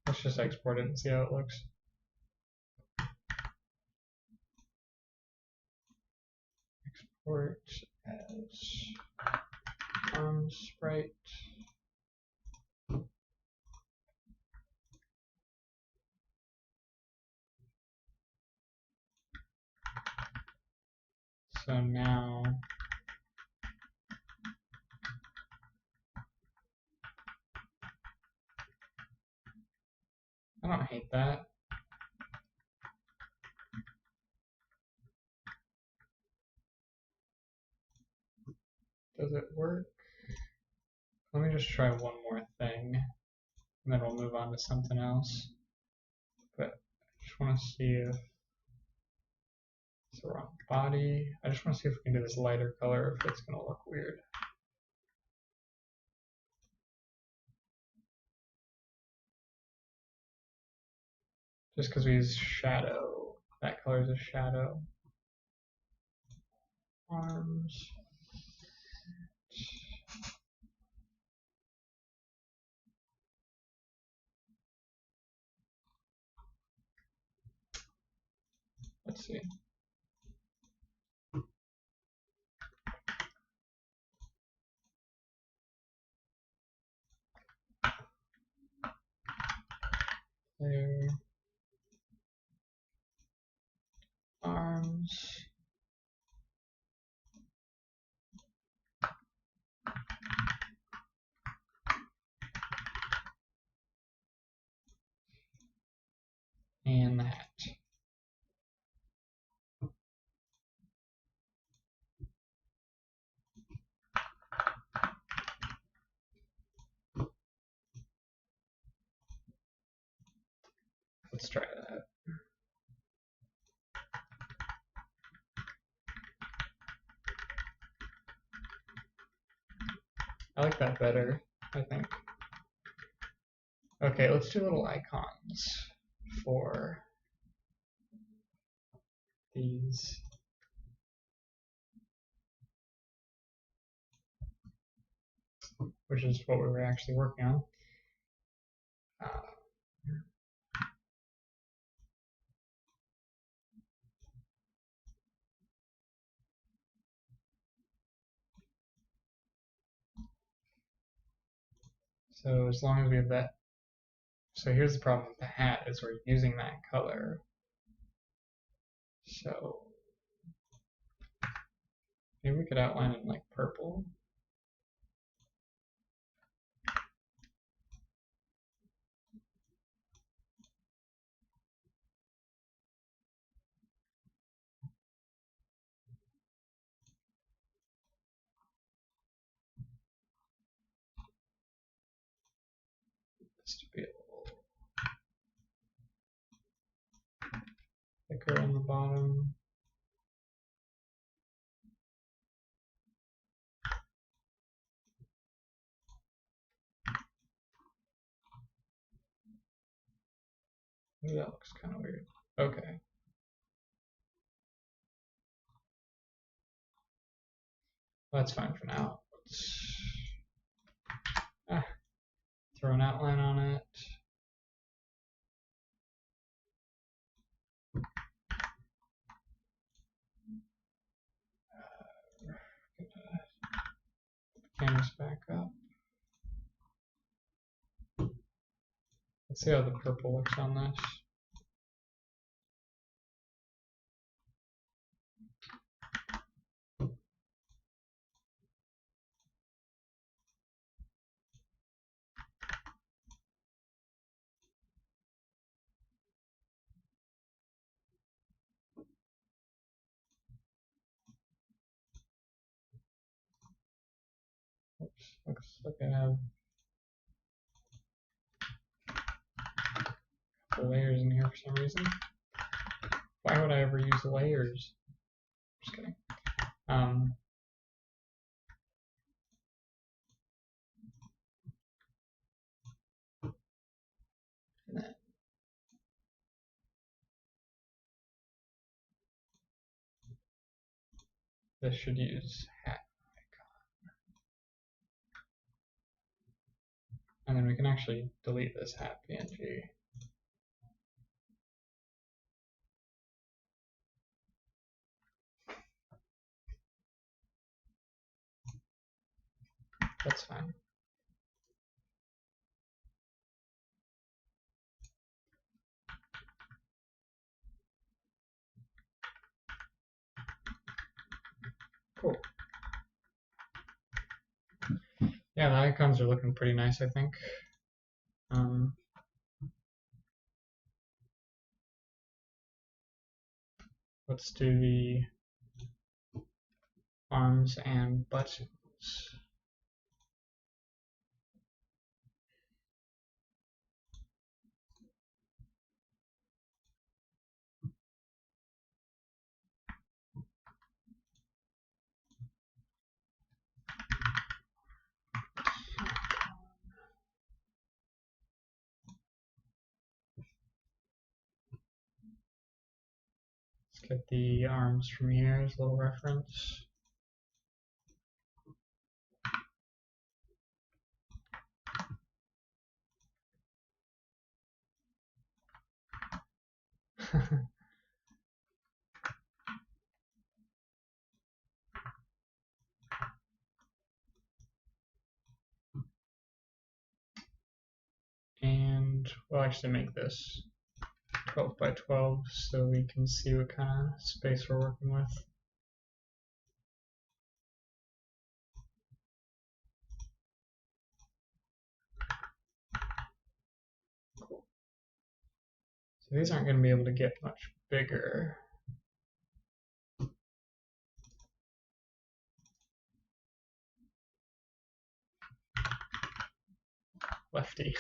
S1: Let's just export it and see how it looks. Export as arm sprite. So now I don't hate that. Does it work? Let me just try one more thing, and then we'll move on to something else. But I just want to see if it's the wrong body. I just want to see if we can do this lighter color, if it's going to look weird. just because we use shadow. That color is a shadow. Arms. Let's see. There. Arms. And that. Let's try that. I like that better, I think. Okay, let's do little icons for these. Which is what we were actually working on. So as long as we have that. So here's the problem with the hat is we're using that color. So maybe we could outline it in like purple. Just to be a little thicker on the bottom. Maybe that looks kind of weird. Okay. Well, that's fine for now. Let's throw an outline on it. Get the canvas back up. Let's see how the purple looks on this. Oops, looks like I have a couple layers in here for some reason. Why would I ever use layers? Just kidding. And then this should use hat icon. And then we can actually delete this hat PNG. That's fine. Cool. Yeah, the icons are looking pretty nice, I think. Let's do the arms and buttons. get the arms from here as a little reference. And we'll actually make this 12 by 12 so we can see what kind of space we're working with. Cool. So these aren't going to be able to get much bigger. Lefty.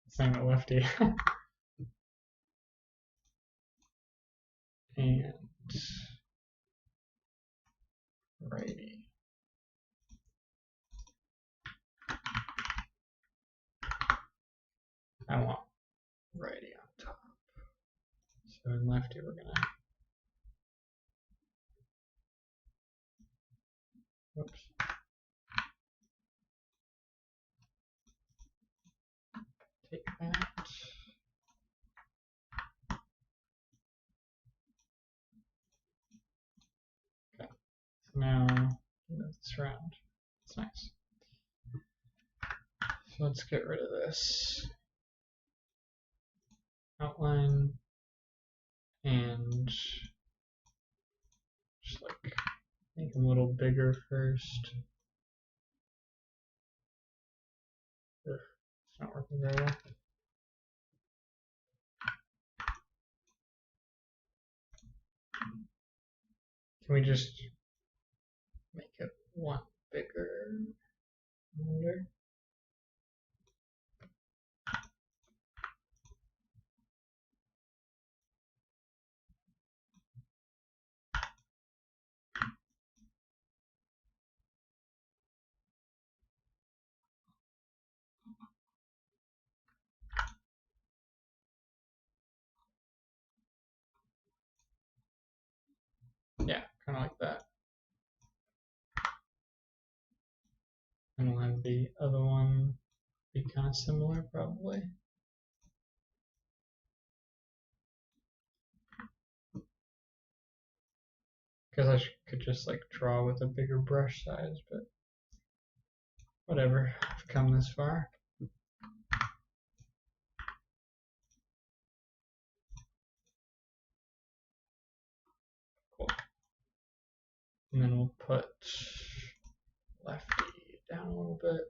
S1: Saying it lefty. And righty. I want righty on top. So in lefty we're gonna, whoops. Take that. Okay. So now move this around. It's nice. So let's get rid of this outline and just like make them a little bigger first. Ugh, it's not working very well. Can we just make it one bigger? Yeah, kind of like that. And we'll have the other one be kind of similar, probably. Because I could just like draw with a bigger brush size, but whatever. I've come this far. Cool. And then we'll put lefty down a little bit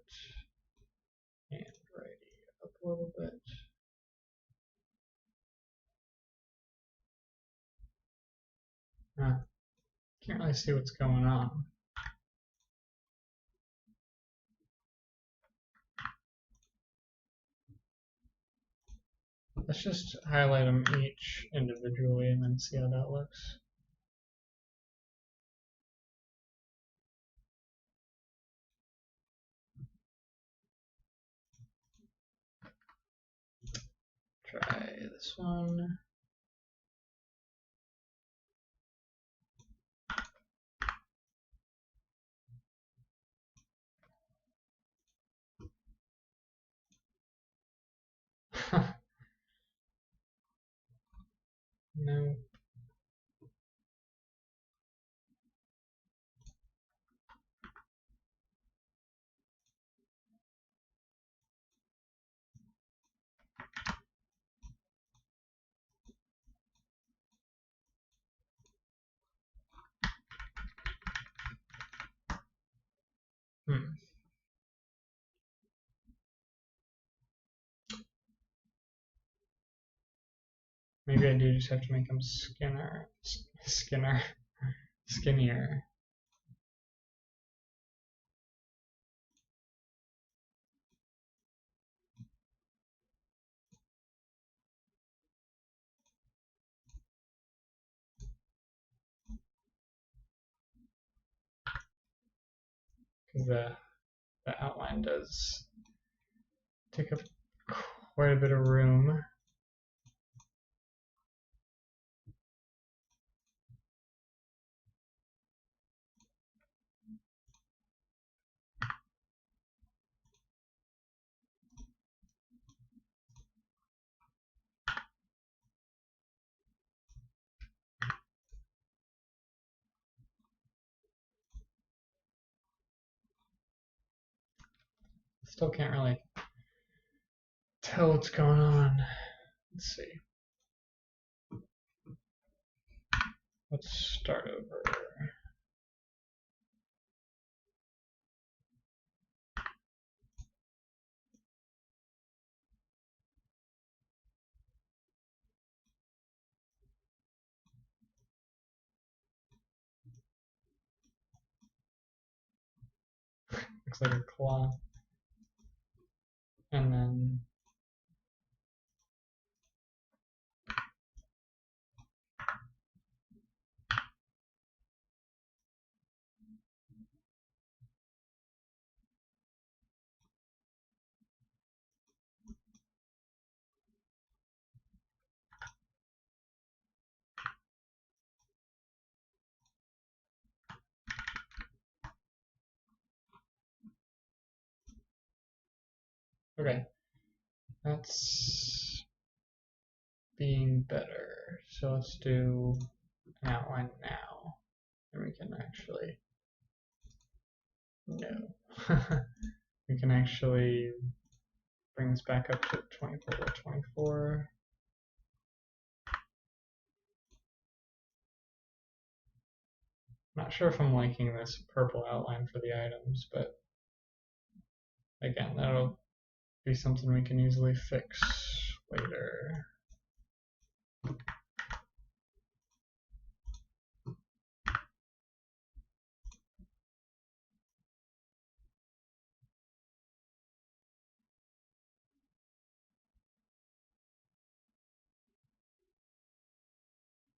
S1: and righty up a little bit. Can't really see what's going on. Let's just highlight them each individually and then see how that looks. Try this one. No. Maybe I do just have to make them skinnier. Because the outline does take up quite a bit of room. Still can't really tell what's going on. Let's see. Let's start over. Looks like a claw. And then okay, that's being better. So let's do an outline now. And we can actually, no. We can actually bring this back up to 24 by 24. Not sure if I'm liking this purple outline for the items, but again, that'll be something we can easily fix later.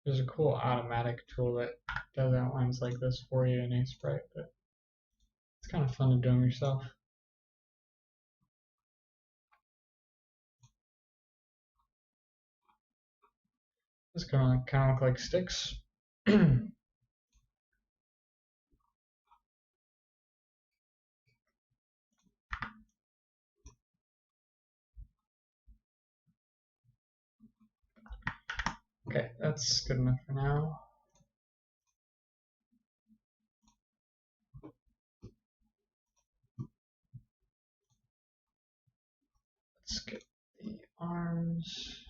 S1: There's a cool automatic tool that does outlines like this for you in Sprite, but it's kind of fun to do them yourself. This kind of look like sticks. Okay, that's good enough for now. Let's get the arms.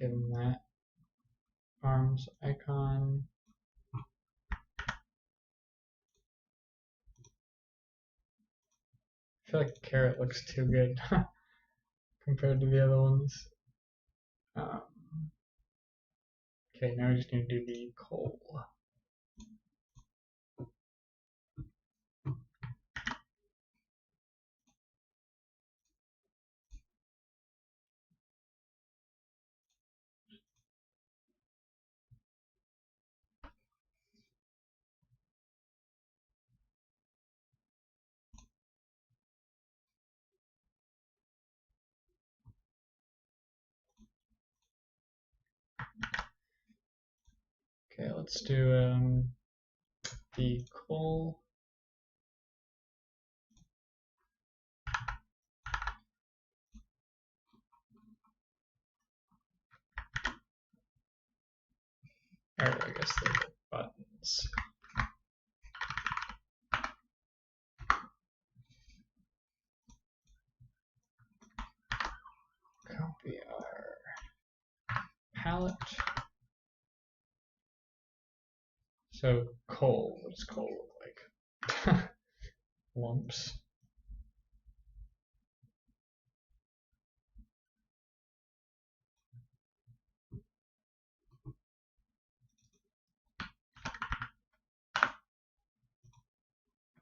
S1: Give them that arms icon. I feel like carrot looks too good compared to the other ones. Okay, now we just need to do the coal. Okay, let's do the coal. Or I guess the buttons. Copy our palette. So coal, what does coal look like? Lumps.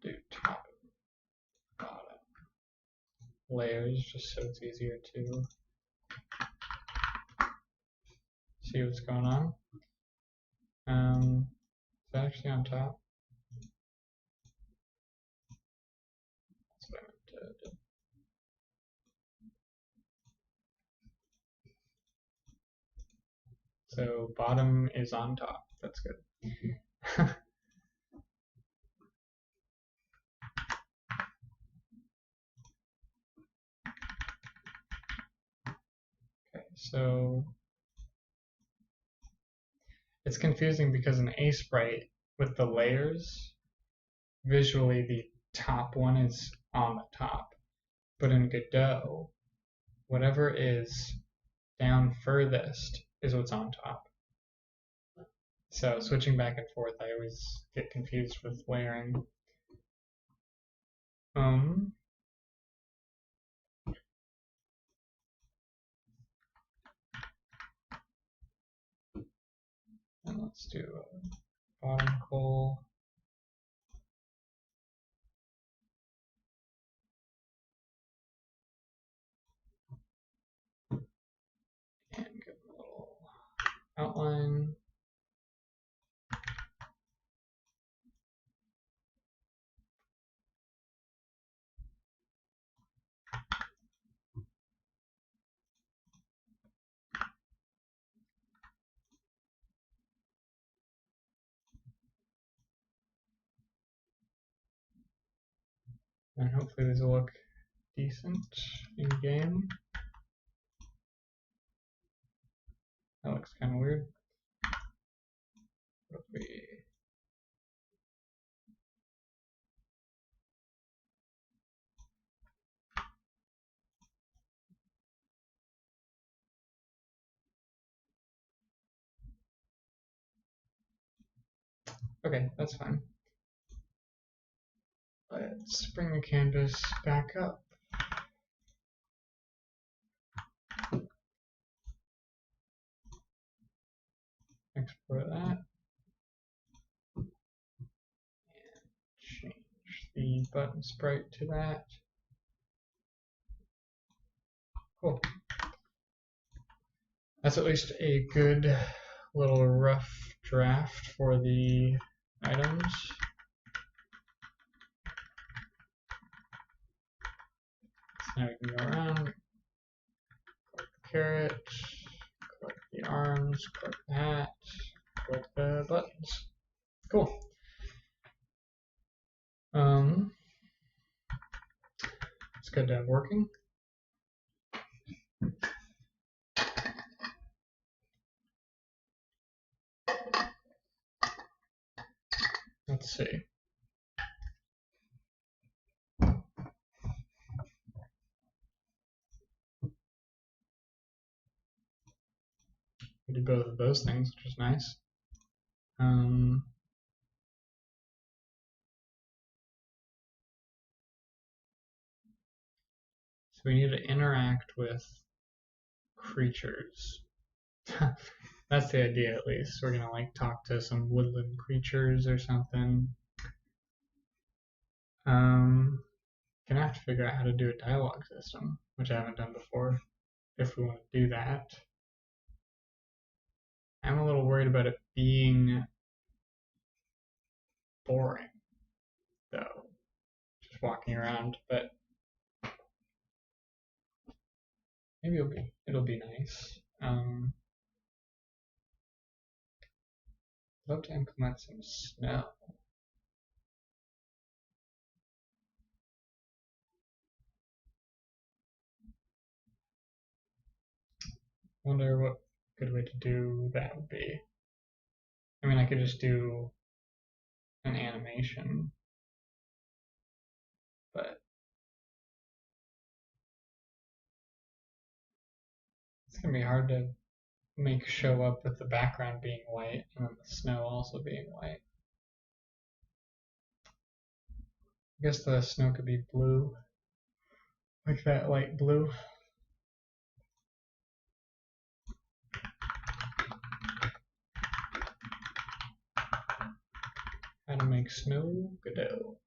S1: Do top and bottom layers just so it's easier to see what's going on. Is that actually on top? That's what I meant to do. So bottom is on top. That's good. Okay, so it's confusing because in Sprite with the layers, visually the top one is on the top. But in Godot, whatever is down furthest is what's on top. So switching back and forth, I always get confused with layering. And let's do a bottom coal. And give a little outline. And hopefully these will look decent in game. That looks kind of weird. What if we... Okay, that's fine. Let's bring the canvas back up. Export that. And change the button sprite to that. Cool. That's at least a good little rough draft for the items. So now we can go around, collect the carrot, collect the arms, collect the hat, collect the buttons. Cool. Let's get that working. Let's see. We did both of those things, which is nice. So we need to interact with creatures. That's the idea, at least. We're gonna like talk to some woodland creatures or something. Gonna have to figure out how to do a dialogue system, which I haven't done before, if we want to do that. I'm a little worried about it being boring, though, just walking around, but maybe it'll be nice. I'd love to implement some snow. Wonder what a good way to do that would be. I mean, I could just do an animation, but it's gonna be hard to make show up with the background being white and then the snow also being white. I guess the snow could be blue, like that light blue. How to make snow Godot.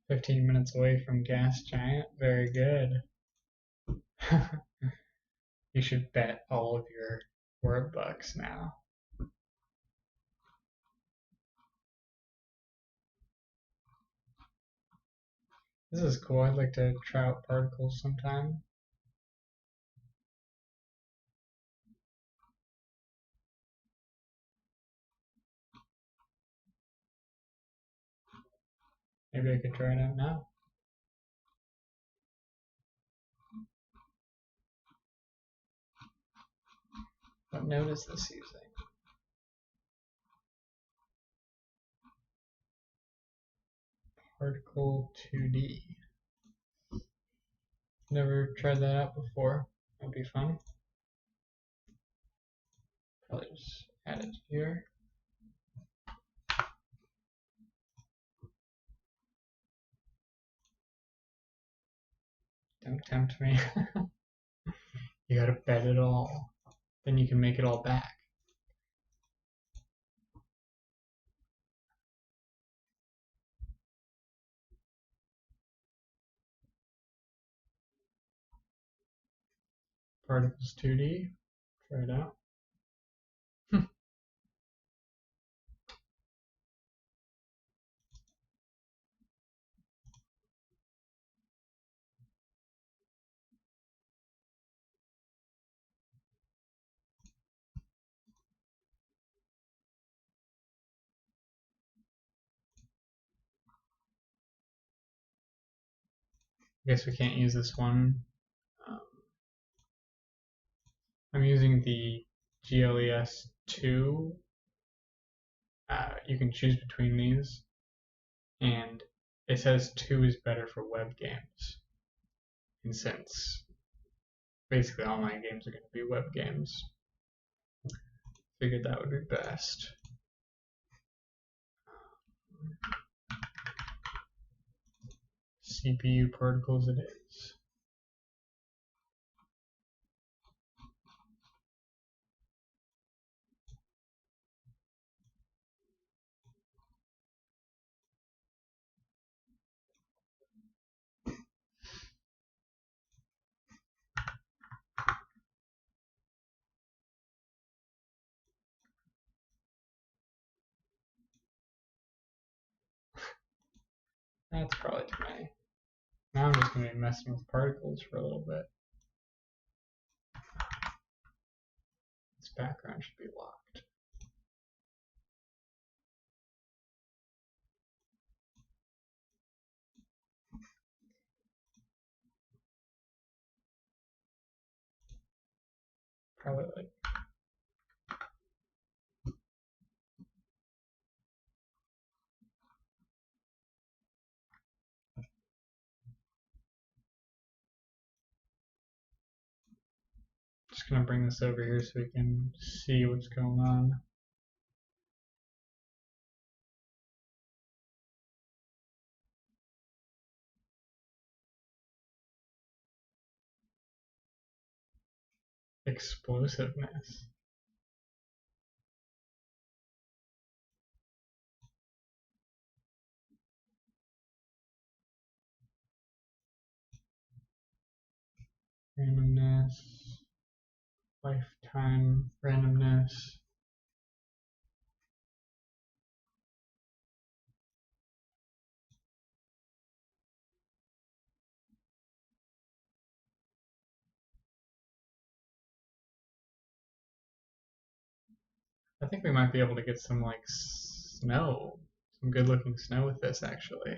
S1: "15 minutes away from Gas Giant." Very good. You should bet all of your word bucks now. This is cool. I'd like to try out particles sometime. Maybe I could try it out now. What node is this using? Particle 2D. Never tried that out before. That'd be fun. Probably just add it here. Don't tempt me. You gotta bet it all. Then you can make it all back. Particles 2D. Try it out. I guess we can't use this one. I'm using the GLES 2. You can choose between these, and it says 2 is better for web games. And since basically all my games are going to be web games, figured that would be best. CPU particles it is. That's probably too many. Now I'm just going to be messing with particles for a little bit. This background should be locked. Probably like just going to bring this over here so we can see what's going on. Explosiveness. Randomness. Lifetime randomness. I think we might be able to get some like snow, some good looking snow with this actually.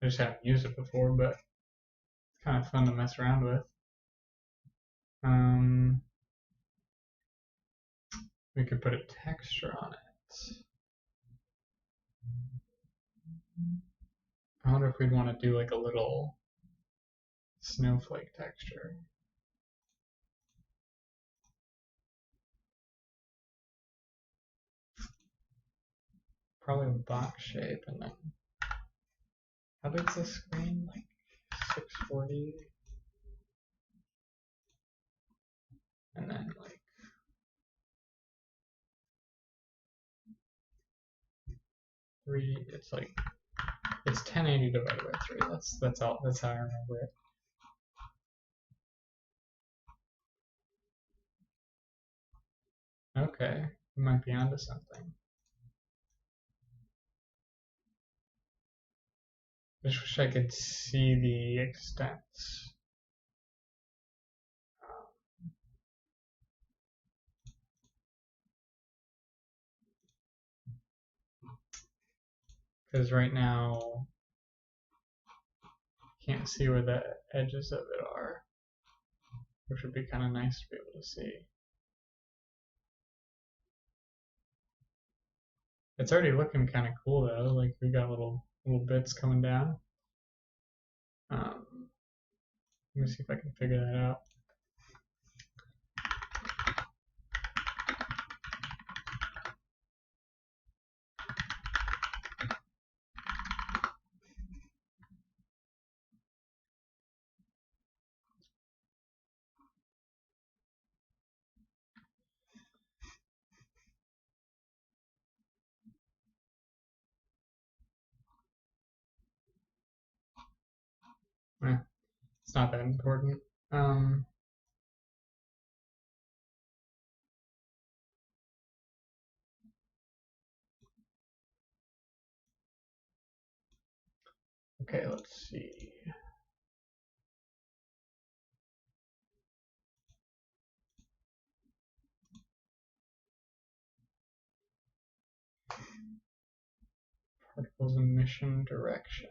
S1: I just haven't used it before, but it's kind of fun to mess around with. We could put a texture on it. I wonder if we'd want to do like a little snowflake texture. Probably a box shape, and then how big's the screen? Like 640, and then like 3. It's like it's 1080 divided by 3. That's all. That's how I remember it. Okay, we might be onto something. just wish I could see the extents. Because right now, can't see where the edges of it are, which would be kind of nice to be able to see. It's already looking kind of cool though. Like we got little bits coming down. Let me see if I can figure that out. It's not that important. Okay, let's see. Particles emission direction.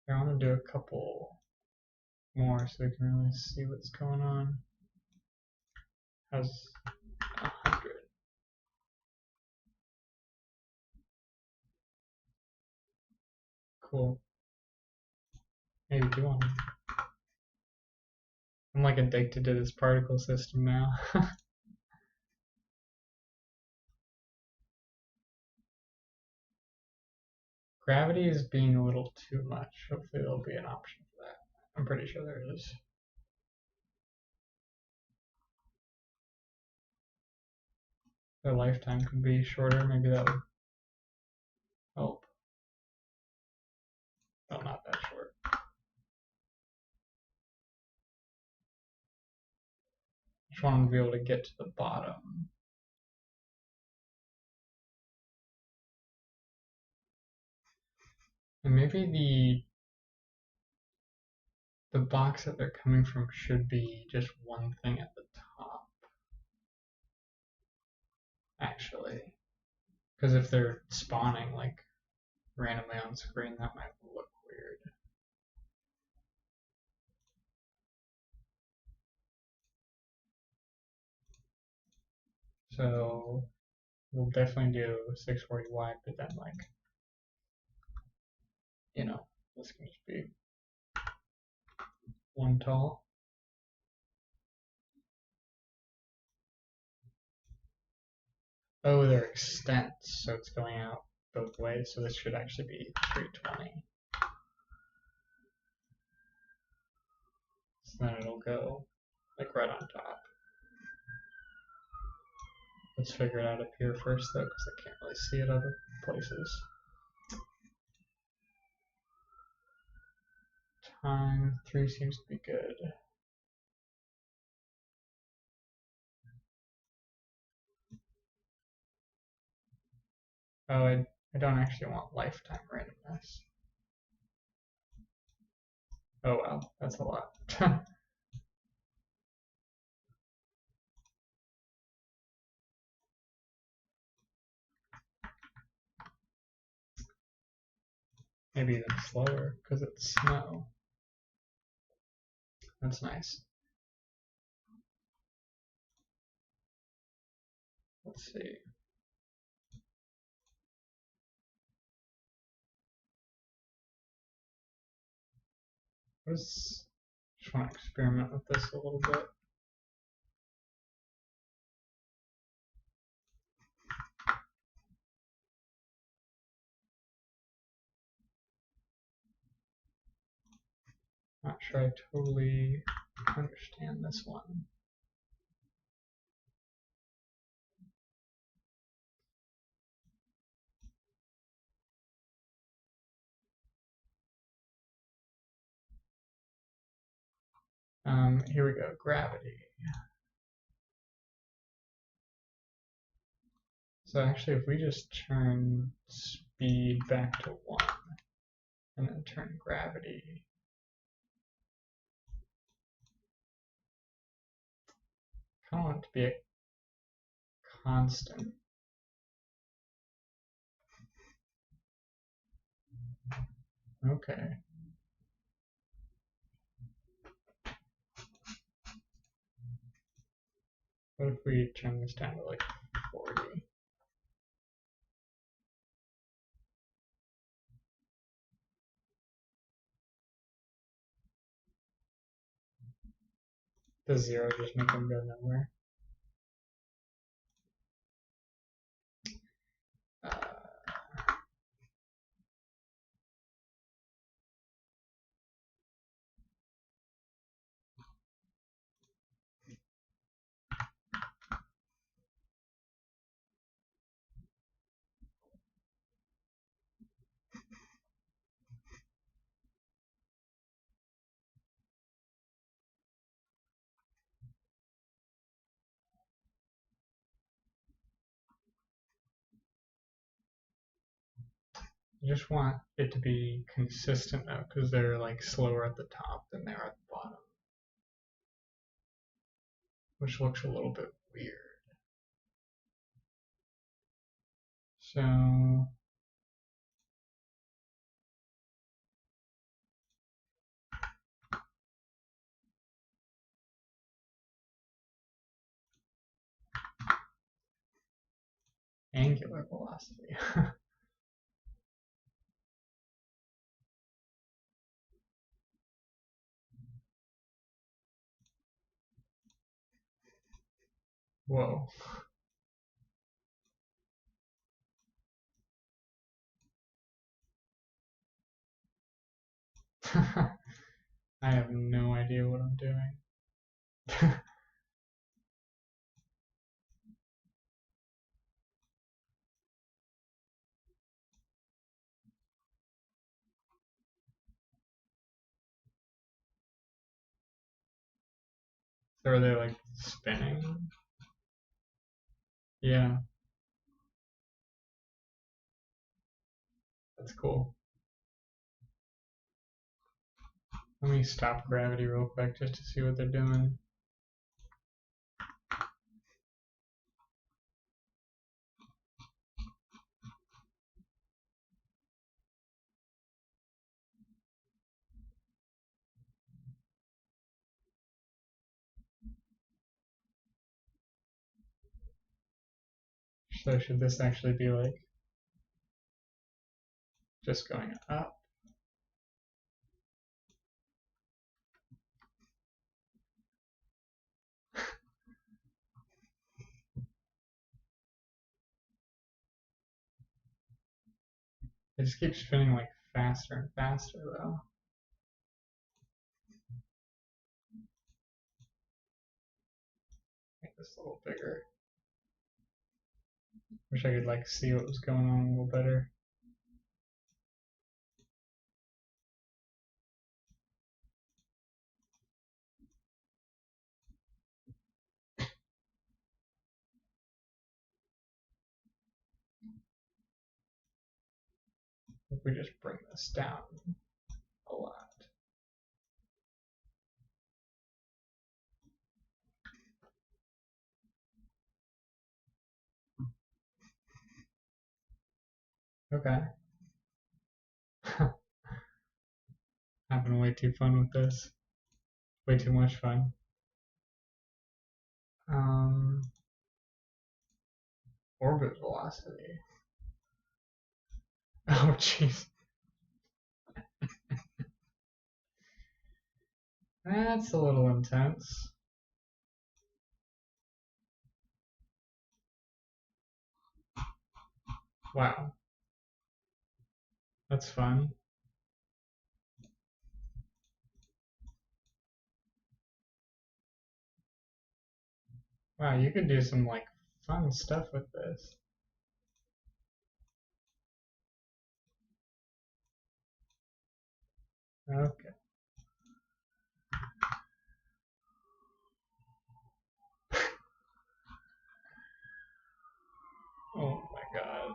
S1: I want to do a couple more so we can really see what's going on. How's 100? Cool. Maybe do one. I'm like addicted to this particle system now. Gravity is being a little too much. Hopefully there'll be an option for that. I'm pretty sure there is. Their lifetime could be shorter. Maybe that would help. Oh, not that short. Just want them to be able to get to the bottom. And maybe the box that they're coming from should be just one thing at the top. Actually. Because if they're spawning like randomly on screen, that might look weird. So we'll definitely do 640 wide, but then like, you know, this can just be one tall. Oh, they're extents, so it's going out both ways, so this should actually be 320. So then it'll go like right on top. Let's figure it out up here first though, because I can't really see it other places. Time 3 seems to be good. Oh, I don't actually want lifetime randomness. Oh well, that's a lot. Maybe even slower because it's snow. That's nice. Let's see. Just want to experiment with this a little bit. Not sure I totally understand this one. Here we go, gravity. So actually, if we just turn speed back to 1, and then turn gravity, I kind of want it to be a constant. Okay. What if we turn this down to like 40? Does 0 just make them go nowhere? I just want it to be consistent though, because they're like slower at the top than they are at the bottom, which looks a little bit weird. So angular velocity. Whoa. I have no idea what I'm doing. So are they like spinning? Yeah, that's cool. Let me stop gravity real quick just to see what they're doing. So should this actually be like just going up? It just keeps spinning like faster and faster though. Make this a little bigger. Wish I could like see what was going on a little better. If we just bring this down a lot. Okay. Having way too fun with this. Way too much fun. Orbit velocity. Oh jeez. That's a little intense. Wow. That's fun. Wow, you could do some like fun stuff with this. Okay.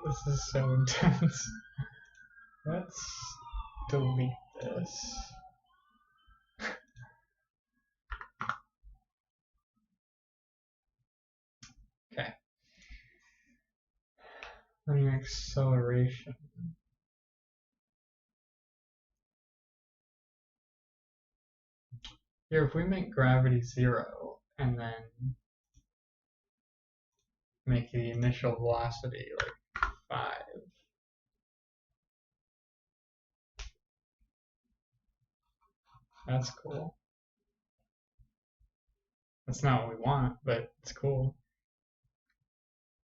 S1: This is so intense. Let's delete this. Okay. Running acceleration. Here, if we make gravity 0 and then make the initial velocity like 5. That's cool. That's not what we want, but it's cool.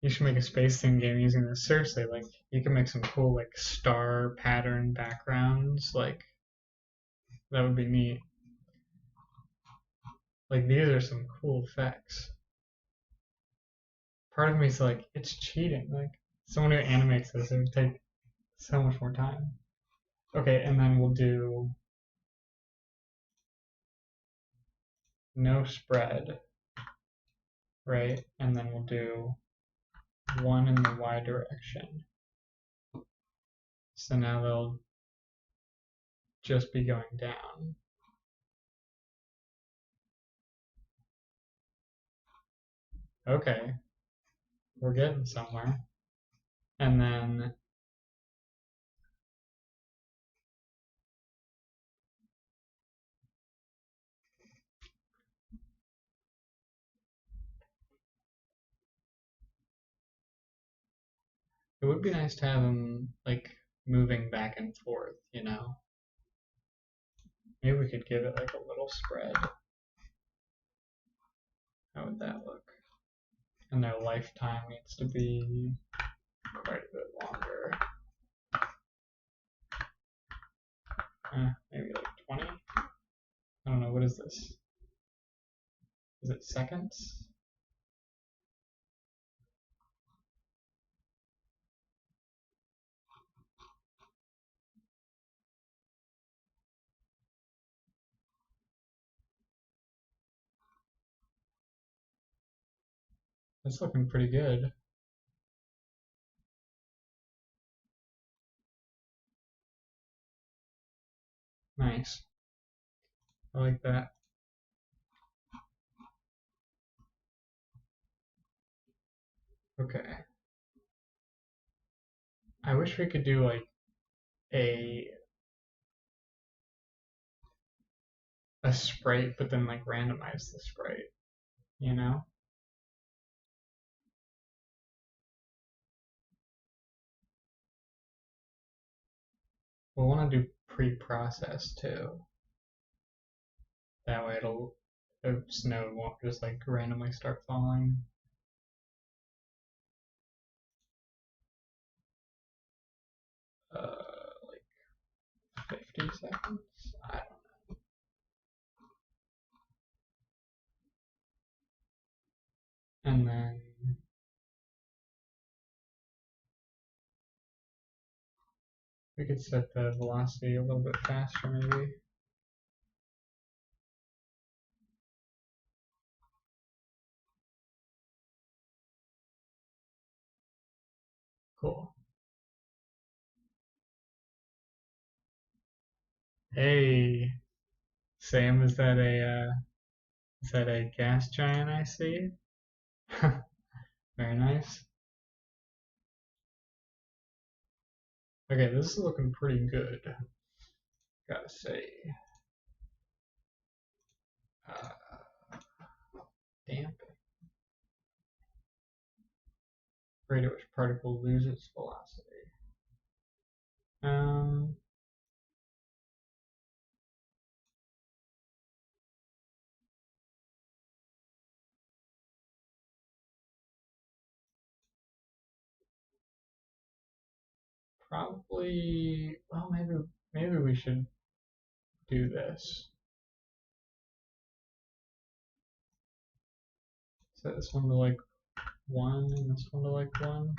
S1: You should make a space theme game using this. Seriously, like you can make some cool like star pattern backgrounds. Like that would be neat. Like these are some cool effects. Part of me is like, it's cheating. Like someone who animates this, it would take so much more time. Okay, and then we'll do no spread, right? And then we'll do 1 in the y direction. So now they'll just be going down. Okay, we're getting somewhere. And then it would be nice to have them like moving back and forth, you know? Maybe we could give it like a little spread. How would that look? And their lifetime needs to be quite a bit longer. Maybe like 20? I don't know, what is this? Is it seconds? That's looking pretty good. Nice. I like that. Okay. I wish we could do like a sprite, but then like randomize the sprite, you know? We'll want to do pre-process too. That way the snow won't just like randomly start falling. Like 50 seconds? I don't know. And then we could set the velocity a little bit faster maybe. Cool. Hey, Sam, is that a gas giant I see? Very nice. Okay, this is looking pretty good. Gotta say. Damping. Rate at which particle loses velocity. Probably. Well, maybe we should do this. Set this one to like 1 and this one to like 1.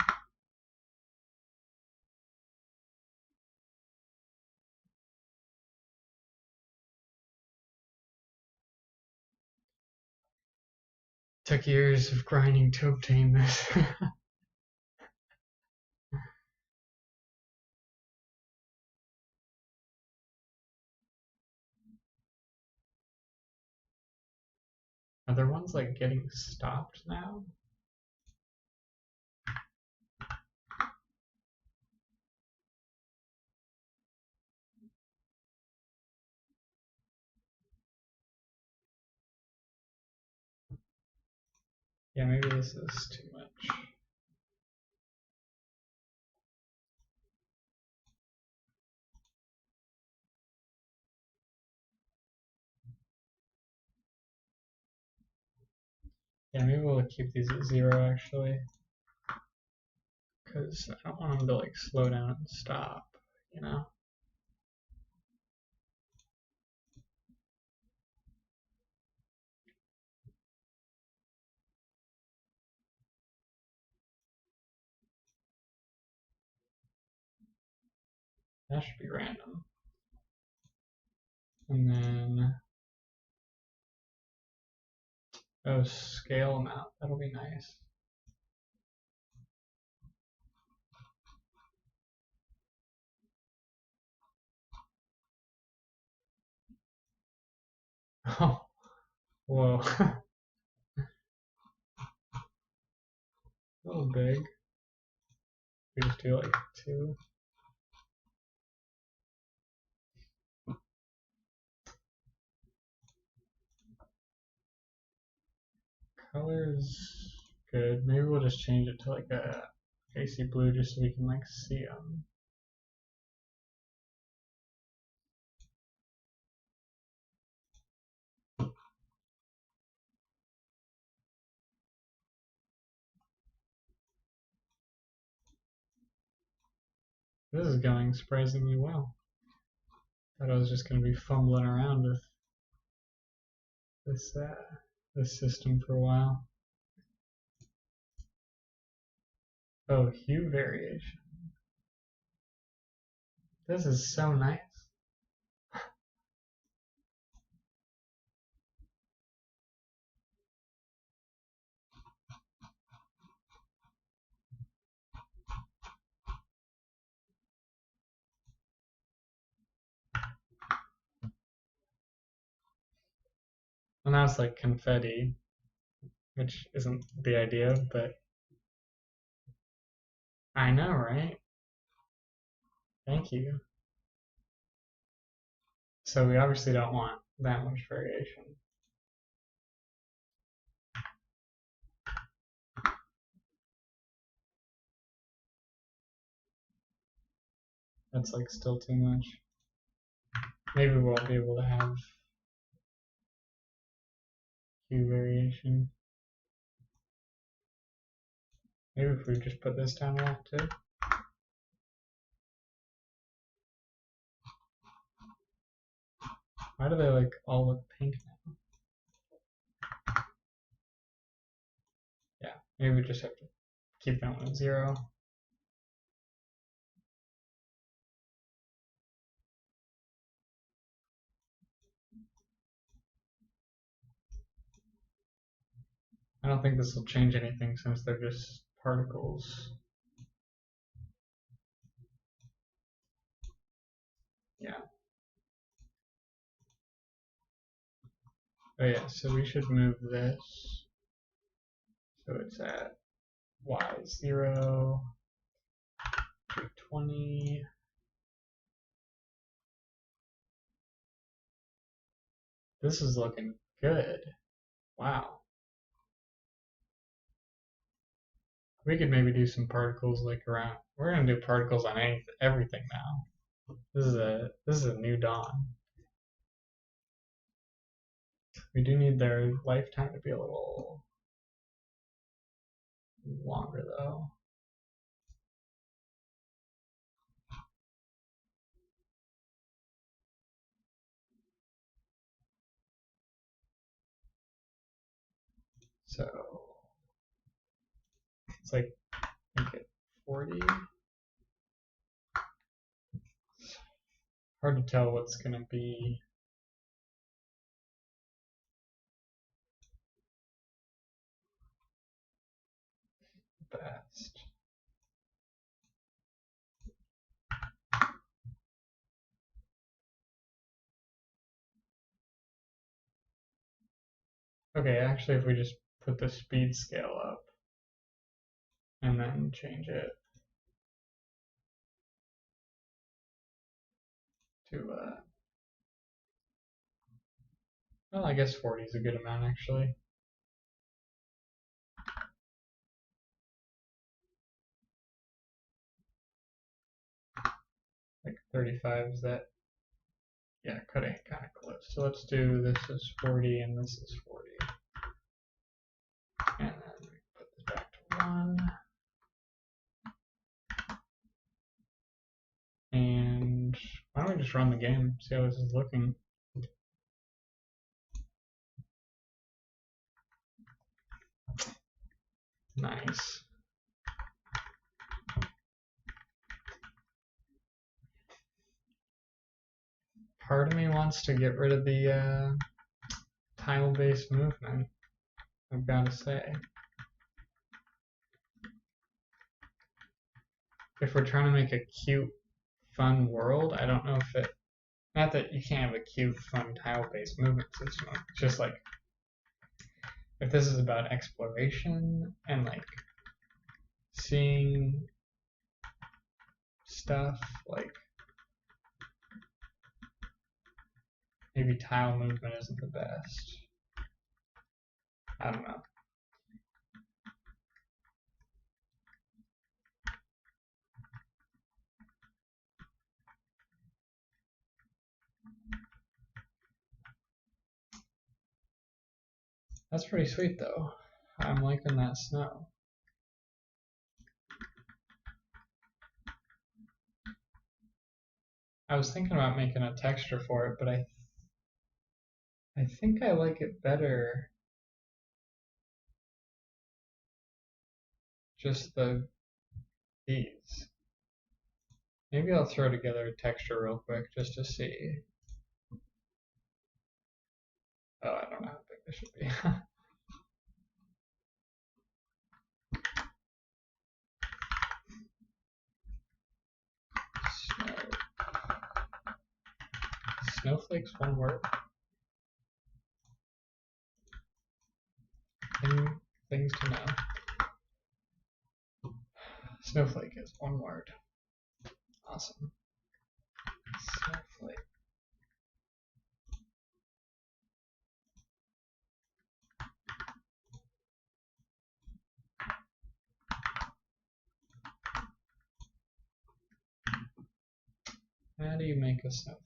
S1: Took years of grinding to obtain this. Are there ones like getting stopped now? Yeah, maybe this is too much. Yeah, maybe we'll keep these at 0 actually, because I don't want them to like slow down and stop, you know? That should be random. And then, oh, scale them out. That'll be nice. Oh, whoa. A little big. We just do like 2. Color's good. Maybe we'll just change it to like a icy blue just so we can like see them. This is going surprisingly well. Thought I was just going to be fumbling around with this system for a while. Oh, hue variation. This is so nice. And now it's like confetti, which isn't the idea, but I know, right? Thank you. So we obviously don't want that much variation. That's like still too much. Maybe we won't be able to have hue variation. Maybe if we just put this down a lot too. Why do they like all look pink now? Yeah, maybe we just have to keep that one at 0. I don't think this will change anything since they're just particles. Yeah. Oh yeah, so we should move this so it's at y0, 320. This is looking good. Wow. We could maybe do some particles like around. We're gonna do particles on everything now. This is a new dawn. We do need their lifetime to be a little longer though. So it's like make it 40. Hard to tell what's gonna be best. Okay, actually, if we just put the speed scale up and then change it to, well, I guess 40 is a good amount actually. Like 35 is that? Yeah, cutting it kind of close. So let's do this is 40 and this is 40. And then we put this back to 1. And why don't we just run the game, see how this is looking. Nice. Part of me wants to get rid of the tile-based movement, I've got to say. If we're trying to make a cute, fun world, I don't know if it, not that you can't have a cute, fun tile-based movement system, it's just like, if this is about exploration and like seeing stuff, like maybe tile movement isn't the best. I don't know. That's pretty sweet though. I'm liking that snow. I was thinking about making a texture for it, but I think I like it better just these. Maybe I'll throw together a texture real quick just to see. Oh, I don't know how big this should be. Snow. Snowflakes, one word. Things to know. Snowflake is one word. Awesome. Snowflake. How do you make a snowflake?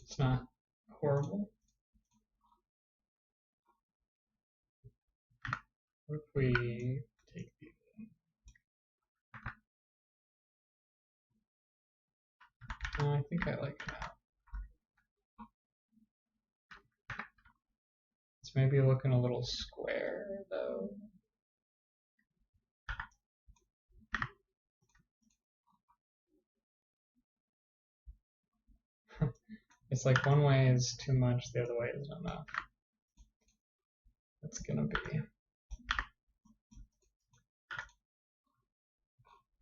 S1: It's not horrible. What if we take these in? Oh, I think I like it now. It's maybe looking a little square though. It's like one way is too much, the other way isn't enough. It's gonna be.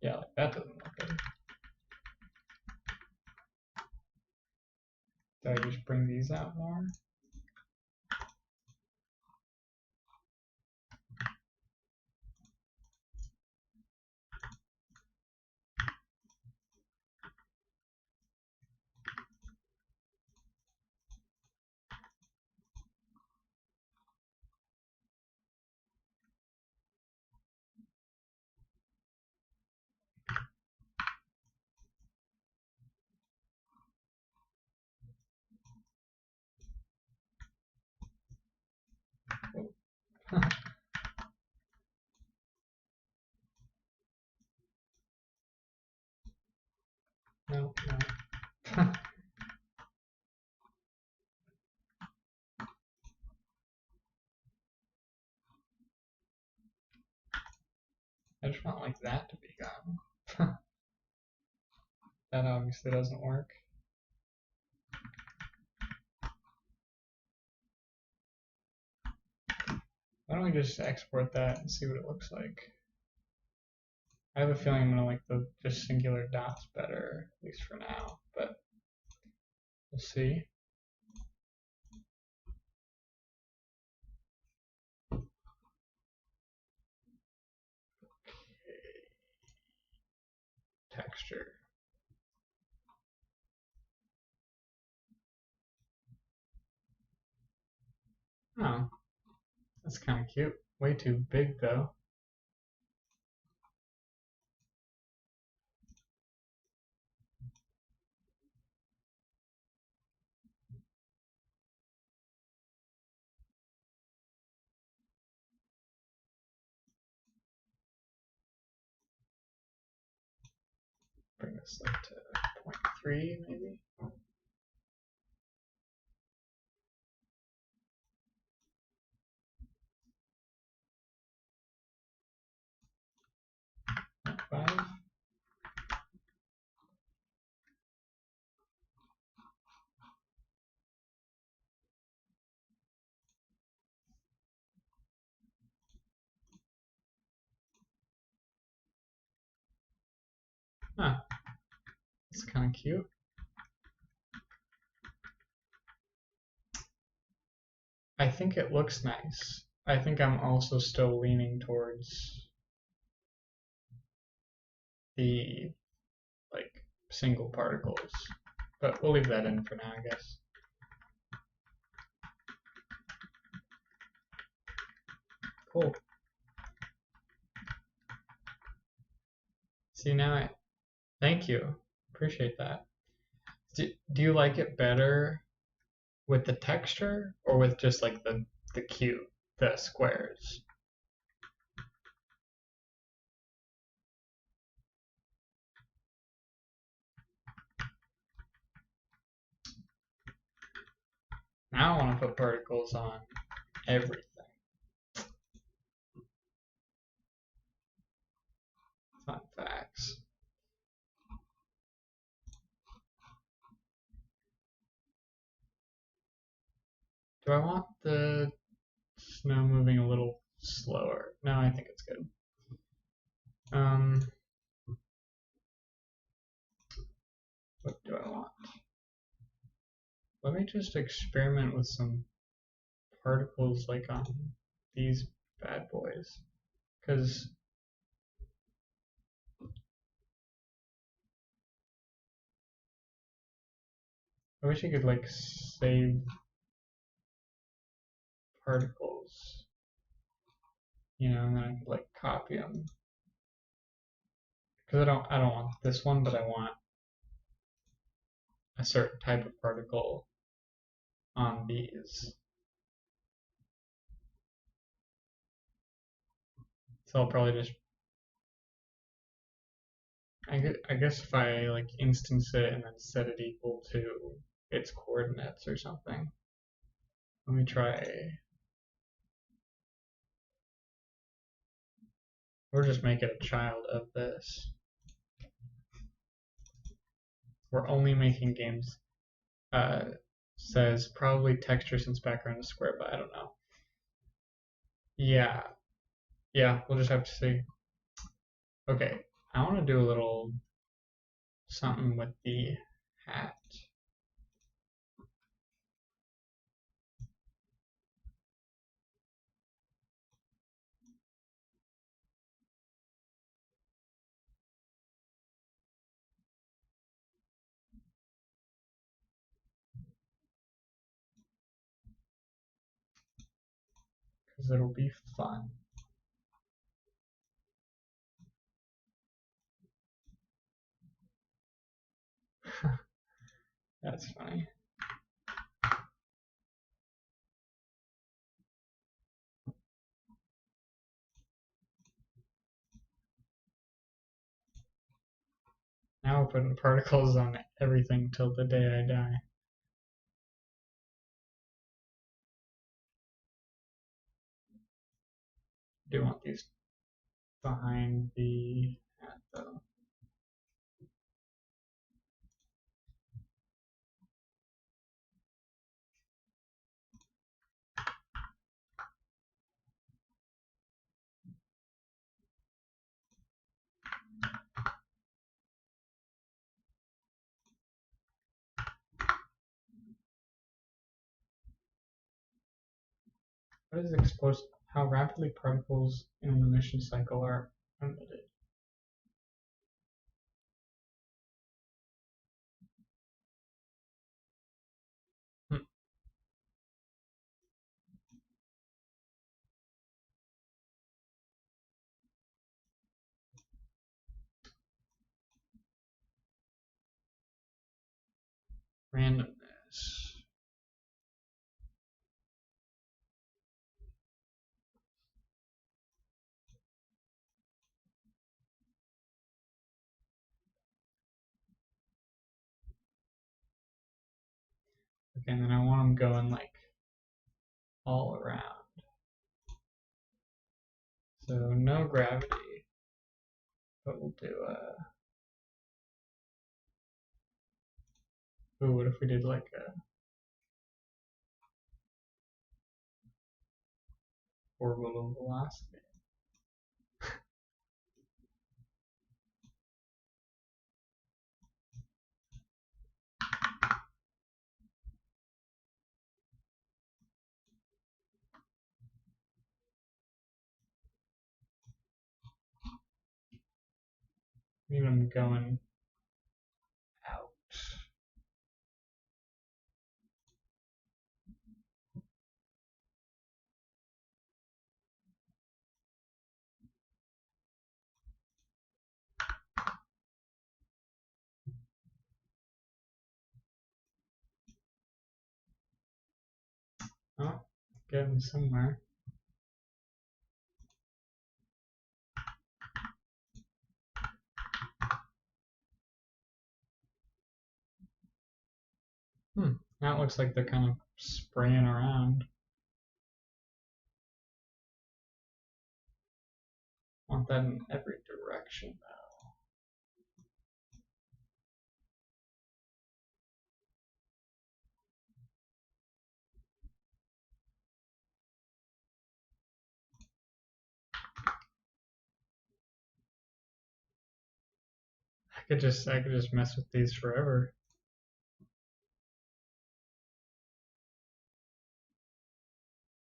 S1: Yeah, like that doesn't look good. Do I just bring these out more? No. I just want like that to be gone. That obviously doesn't work. Why don't we just export that and see what it looks like? I have a feeling I'm gonna like the just singular dots better, at least for now, but we'll see. Texture. Oh, that's kind of cute. Way too big though. Bring this up to 0.3 maybe. Five. Huh. It's kind of cute. I think it looks nice. I think I'm also still leaning towards the like single particles, but we'll leave that in for now, I guess. Cool. See now, thank you. Appreciate that. Do you like it better with the texture or with just like the cube, the squares? Now I want to put particles on everything. Fun facts. Do I want the snow moving a little slower? No, I think it's good. What do I want? Let me just experiment with some particles like on these bad boys, because I wish you could like save particles, and then I could like copy them. Because I don't want this one, but I want a certain type of particle on these. So I'll probably just, I guess if I like instance it and then set it equal to its coordinates or something. Let me try. We're just making a child of this. We're only making games. Says probably texture since background is square, but I don't know. Yeah, we'll just have to see. Okay, I want to do a little something with the hat. Because it'll be fun. That's funny. Now we're putting particles on everything till the day I die. I do want these behind the hat though. What is explosive? How rapidly particles in an emission cycle are emitted? Randomness. Okay, and then I want them going like all around. So no gravity, but we'll do ooh, what if we did like a orbital velocity? Leave them going out. Oh, getting somewhere. Now it looks like they're kind of spraying around. Want that in every direction though. I could just mess with these forever.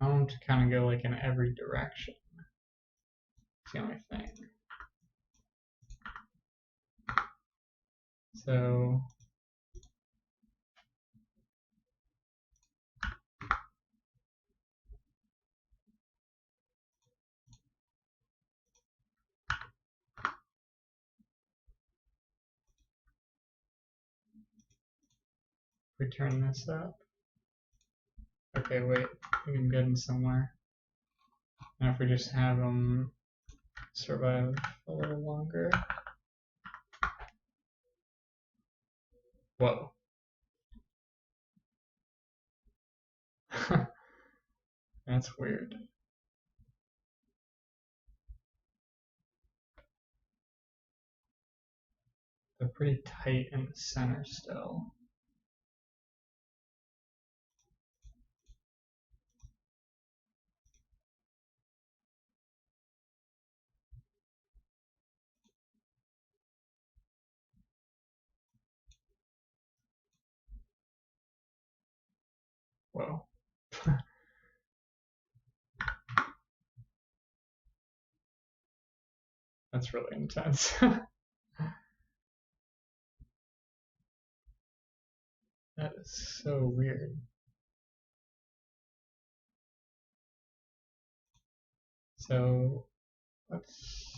S1: I want them to kind of go like in every direction. It's the only thing. So we turn this up. Okay, wait, I'm getting somewhere. Now if we just have them survive a little longer. Whoa. That's weird. They're pretty tight in the center still. Whoa. That's really intense. That is so weird. So let's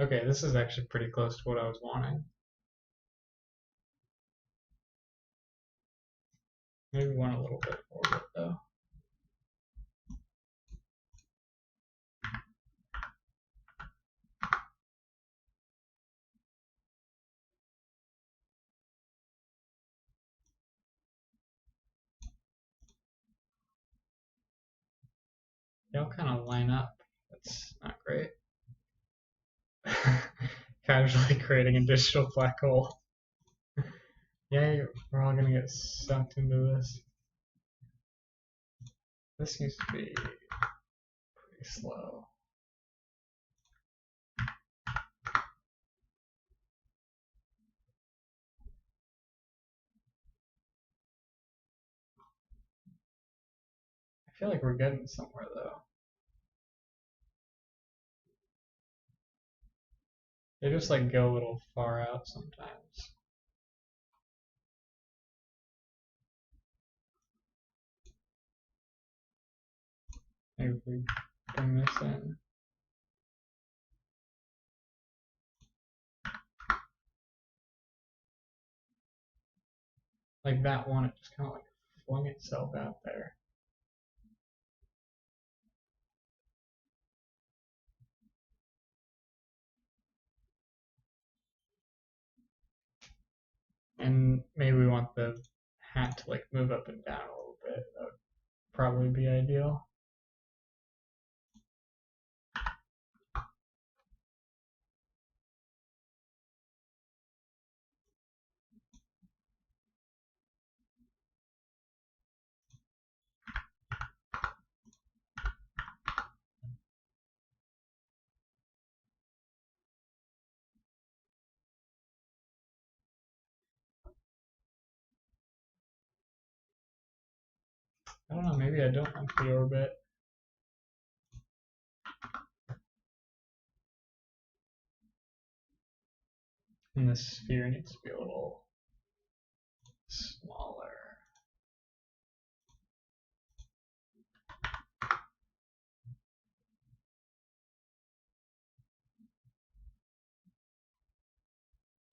S1: okay, this is actually pretty close to what I was wanting. Maybe one a little bit forward though. They all kind of line up. That's not great. Casually creating a digital black hole. Yeah, we're all gonna get sucked into this. This seems to be pretty slow. I feel like we're getting somewhere though. They just like go a little far out sometimes. Maybe if we bring this in. Like that one, it just kind of like flung itself out there. And maybe we want the hat to like move up and down a little bit. That would probably be ideal. I don't know, maybe I don't want the orbit. And the sphere needs to be a little smaller.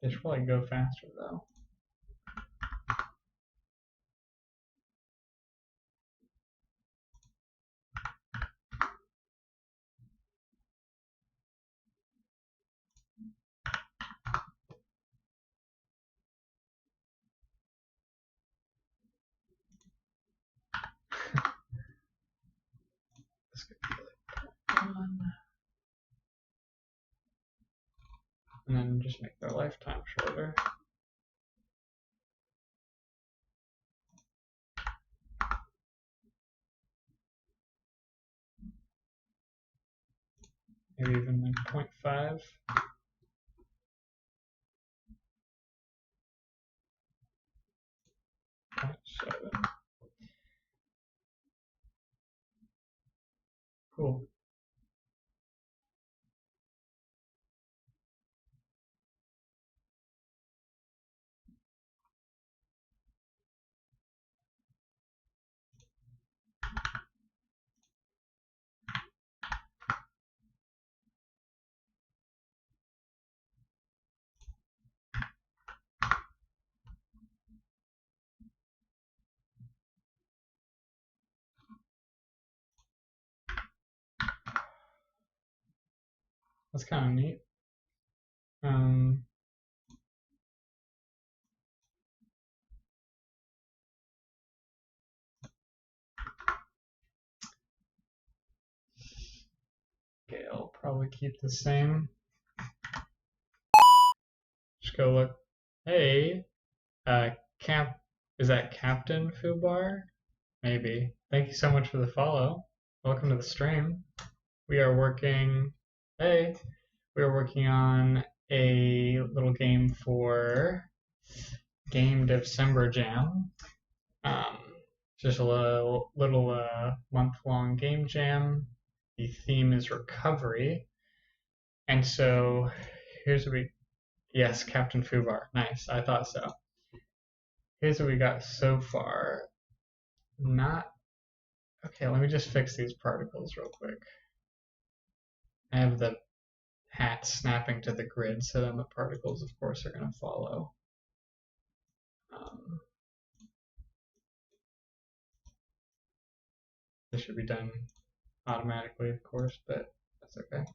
S1: They should probably go faster though. This could be like 1. And then just make their lifetime shorter. Maybe even like 0.5. 0.7. Cool. That's kind of neat. Okay, I'll probably keep the same. Just go look. Hey, is that Captain Fubar? Maybe. Thank you so much for the follow. Welcome to the stream. We are working. Hey, we are working on a little game for Game Devcember Jam. Just a little month-long game jam. The theme is recovery, and so here's what we. Yes, Captain Fubar. Nice. I thought so. Here's what we got so far. Not okay. Let me just fix these particles real quick. I have the hat snapping to the grid, so then the particles, of course, are going to follow. This should be done automatically, of course, but that's okay.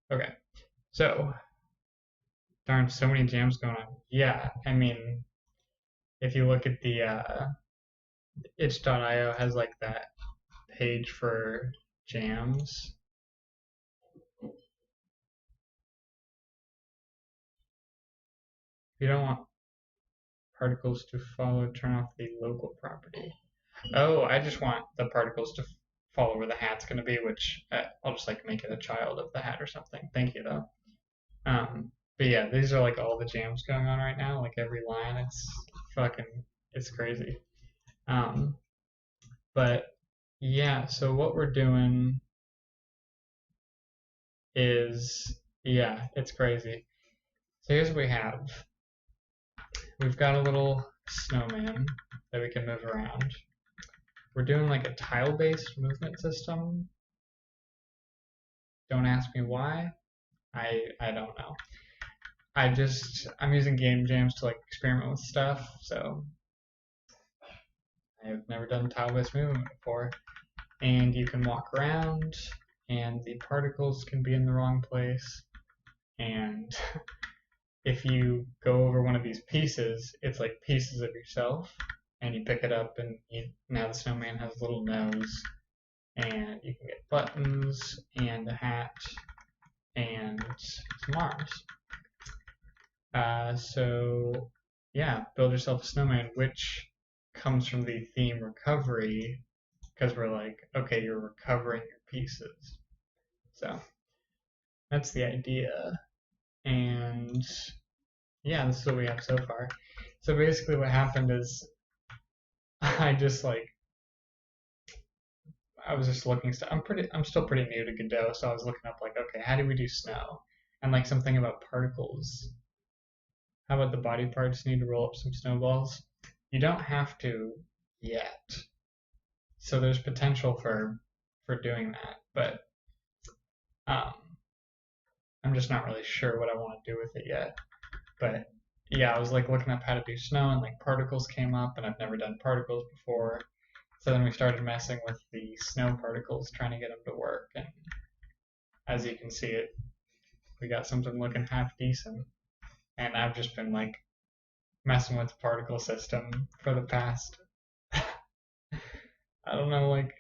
S1: Okay, so darn, so many jams going on. Yeah, I mean, if you look at the itch.io has like that page for jams. If you don't want particles to follow, turn off the local property. Oh, I just want the particles to follow where the hat's going to be, which I'll just like make it a child of the hat or something. Thank you though. But yeah, these are like all the jams going on right now. Like every line, it's crazy. But yeah, so what we're doing is, yeah, it's crazy. So here's what we have. We've got a little snowman that we can move around. We're doing like a tile-based movement system. Don't ask me why. I don't know. I'm using game jams to like experiment with stuff, so I've never done tile-based movement before. And you can walk around, and the particles can be in the wrong place, and if you go over one of these pieces, it's like pieces of yourself, and you pick it up, and now the snowman has a little nose, and you can get buttons, and a hat, and some arms. So yeah, build yourself a snowman, which comes from the theme recovery, because we're like, okay, you're recovering your pieces. So that's the idea. And yeah, this is what we have so far. So basically what happened is I was just looking stuff. I'm still pretty new to Godot, so I was looking up like, okay, how do we do snow? And like something about particles. How about the body parts need to roll up some snowballs? You don't have to yet. So there's potential for doing that, but I'm just not really sure what I want to do with it yet. But yeah, I was like looking up how to do snow, and like particles came up, and I've never done particles before. So then we started messing with the snow particles, trying to get them to work, and as you can see, we got something looking half decent. And I've just been like messing with the particle system for the past, I don't know, like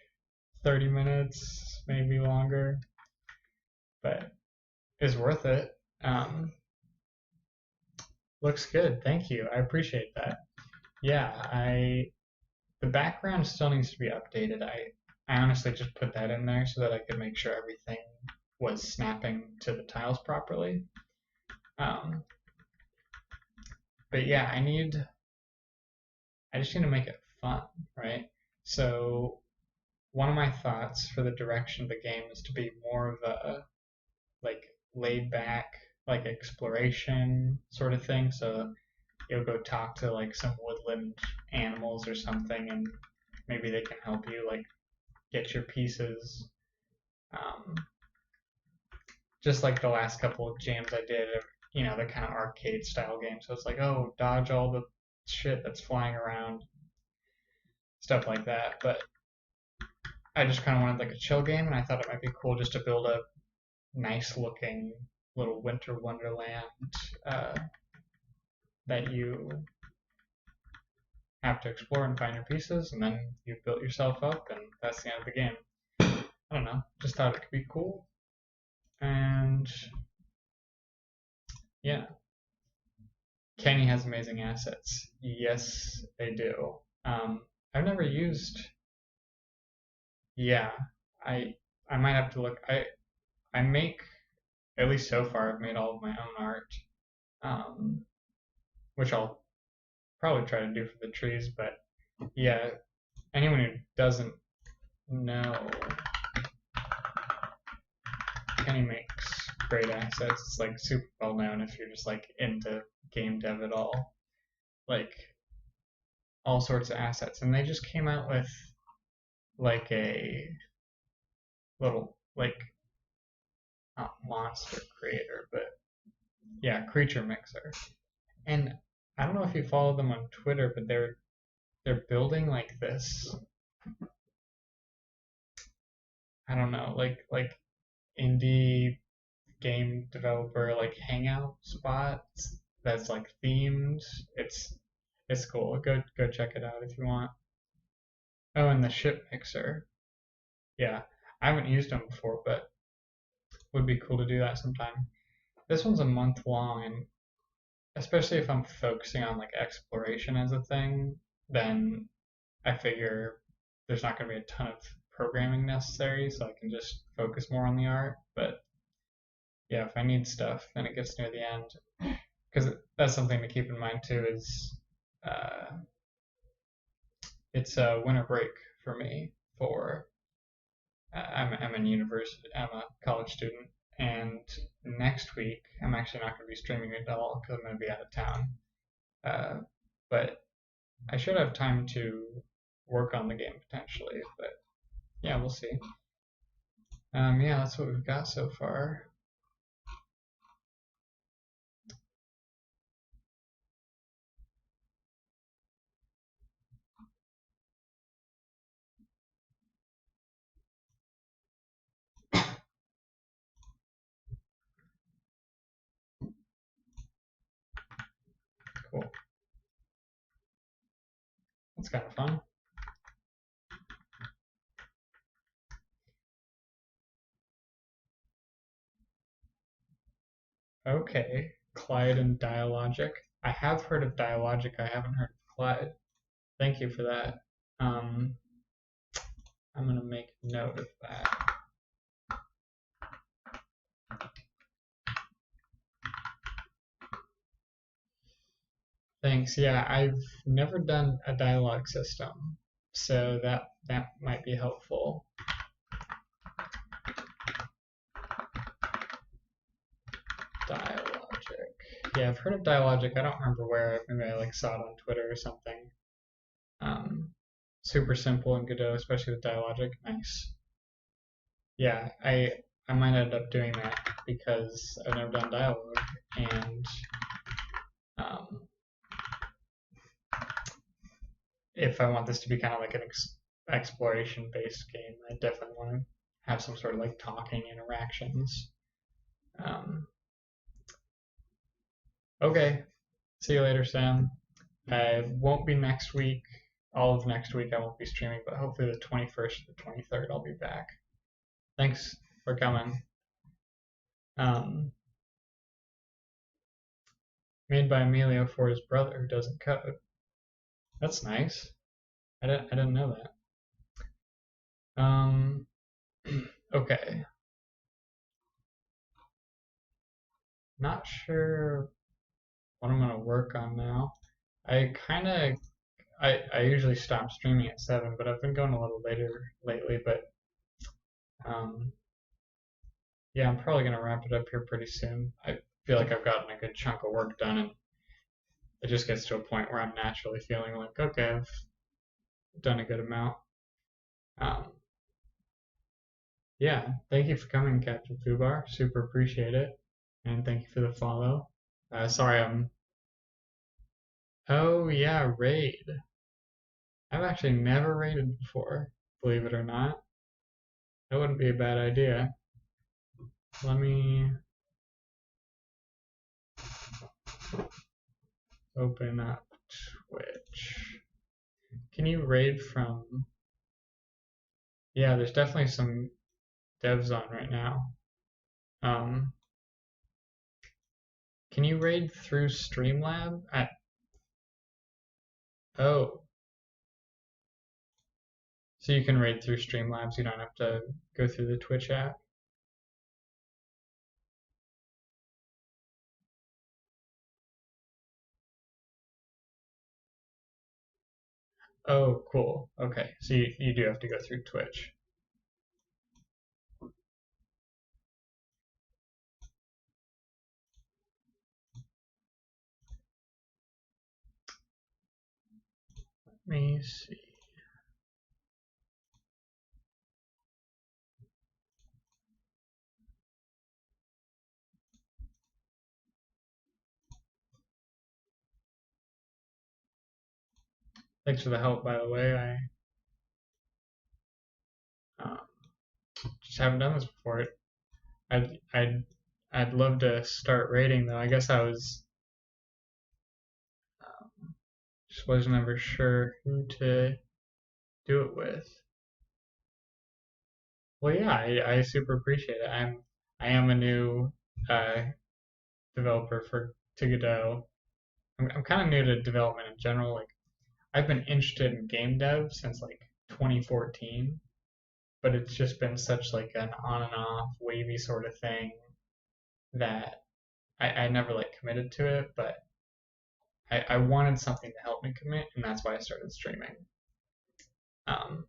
S1: 30 minutes, maybe longer, but it's worth it. Looks good. Thank you. I appreciate that. Yeah, the background still needs to be updated. I honestly just put that in there so that I could make sure everything was snapping to the tiles properly. But yeah, I just need to make it fun, right? So one of my thoughts for the direction of the game is to be more of a like laid back, like exploration sort of thing. So you'll go talk to like some woodland animals or something, and maybe they can help you like get your pieces. Just like the last couple of jams I did, they're kind of arcade style games. So it's like, oh, dodge all the shit that's flying around, stuff like that. But I just kind of wanted like a chill game, and I thought it might be cool just to build a nice looking little winter wonderland that you have to explore and find your pieces, and then you've built yourself up, and that's the end of the game. I don't know, just thought it could be cool. And yeah, Kenny has amazing assets. Yes, they do. I've never used. Yeah, I might have to look. I make, at least so far, I've made all of my own art, which I'll probably try to do for the trees. But yeah, anyone who doesn't know, Kenny makes great assets. It's like super well known if you're just like into game dev at all. Like all sorts of assets, and they just came out with like a little like not monster creator, but yeah, creature mixer. And I don't know if you follow them on Twitter, but they're building like this I don't know, like indie game developer like hangout spots that's like themed. It's cool. Go check it out if you want. Oh, and the ship mixer. Yeah, I haven't used them before, but would be cool to do that sometime. This one's a month long, and especially if I'm focusing on like exploration as a thing, then I figure there's not going to be a ton of programming necessary, so I can just focus more on the art. But yeah, if I need stuff, then it gets near the end, because that's something to keep in mind too. Is uh, it's a winter break for me. For I'm in university. I'm a college student, and next week I'm actually not going to be streaming at all because I'm going to be out of town. Uh, but I should have time to work on the game potentially. But yeah, we'll see. Yeah, that's what we've got so far. Cool. That's kind of fun. Okay, Clyde and Dialogic. I have heard of Dialogic. I haven't heard of Clyde. Thank you for that. Um, I'm gonna make note of that. Thanks. Yeah, I've never done a dialogue system, so that might be helpful. Dialogic. Yeah, I've heard of Dialogic. I don't remember where. Maybe I like saw it on Twitter or something. Um, Super simple and Godot, especially with Dialogic. Nice. Yeah, I might end up doing that because I've never done dialogue, and um, if I want this to be kind of like an exploration-based game, I definitely want to have some sort of like talking interactions. Um, okay, see you later, Sam. I won't be next week. All of next week I won't be streaming, but hopefully the 21st or the 23rd I'll be back. Thanks for coming. Um, Made by Emilio for his brother who doesn't code. That's nice. I didn't know that. Okay. Not sure what I'm gonna work on now. I usually stop streaming at 7, but I've been going a little later lately. But um, yeah, I'm probably gonna wrap it up here pretty soon. I feel like I've gotten a good chunk of work done, and it just gets to a point where I'm naturally feeling like, okay, I've done a good amount. Um, yeah, thank you for coming, Captain Fubar. Super appreciate it, and thank you for the follow. Sorry, I'm. Oh yeah, raid. I've actually never raided before, believe it or not. That wouldn't be a bad idea. Let me open up Twitch. Can you raid from? Yeah, there's definitely some devs on right now. Um, can you raid through Streamlab? Oh, so you can raid through Streamlabs. You don't have to go through the Twitch app. Oh, cool. Okay, so you do have to go through Twitch. Let me see. Thanks for the help, by the way. just haven't done this before. I'd I'd I'd love to start rating though. I guess I was just wasn't ever sure who to do it with. Well, yeah, I super appreciate it. I am a new uh, developer for to Godot. I'm kind of new to development in general. Like I've been interested in game dev since like 2014, but it's just been such like an on and off wavy sort of thing that I never like committed to it. But I wanted something to help me commit, and that's why I started streaming. Um,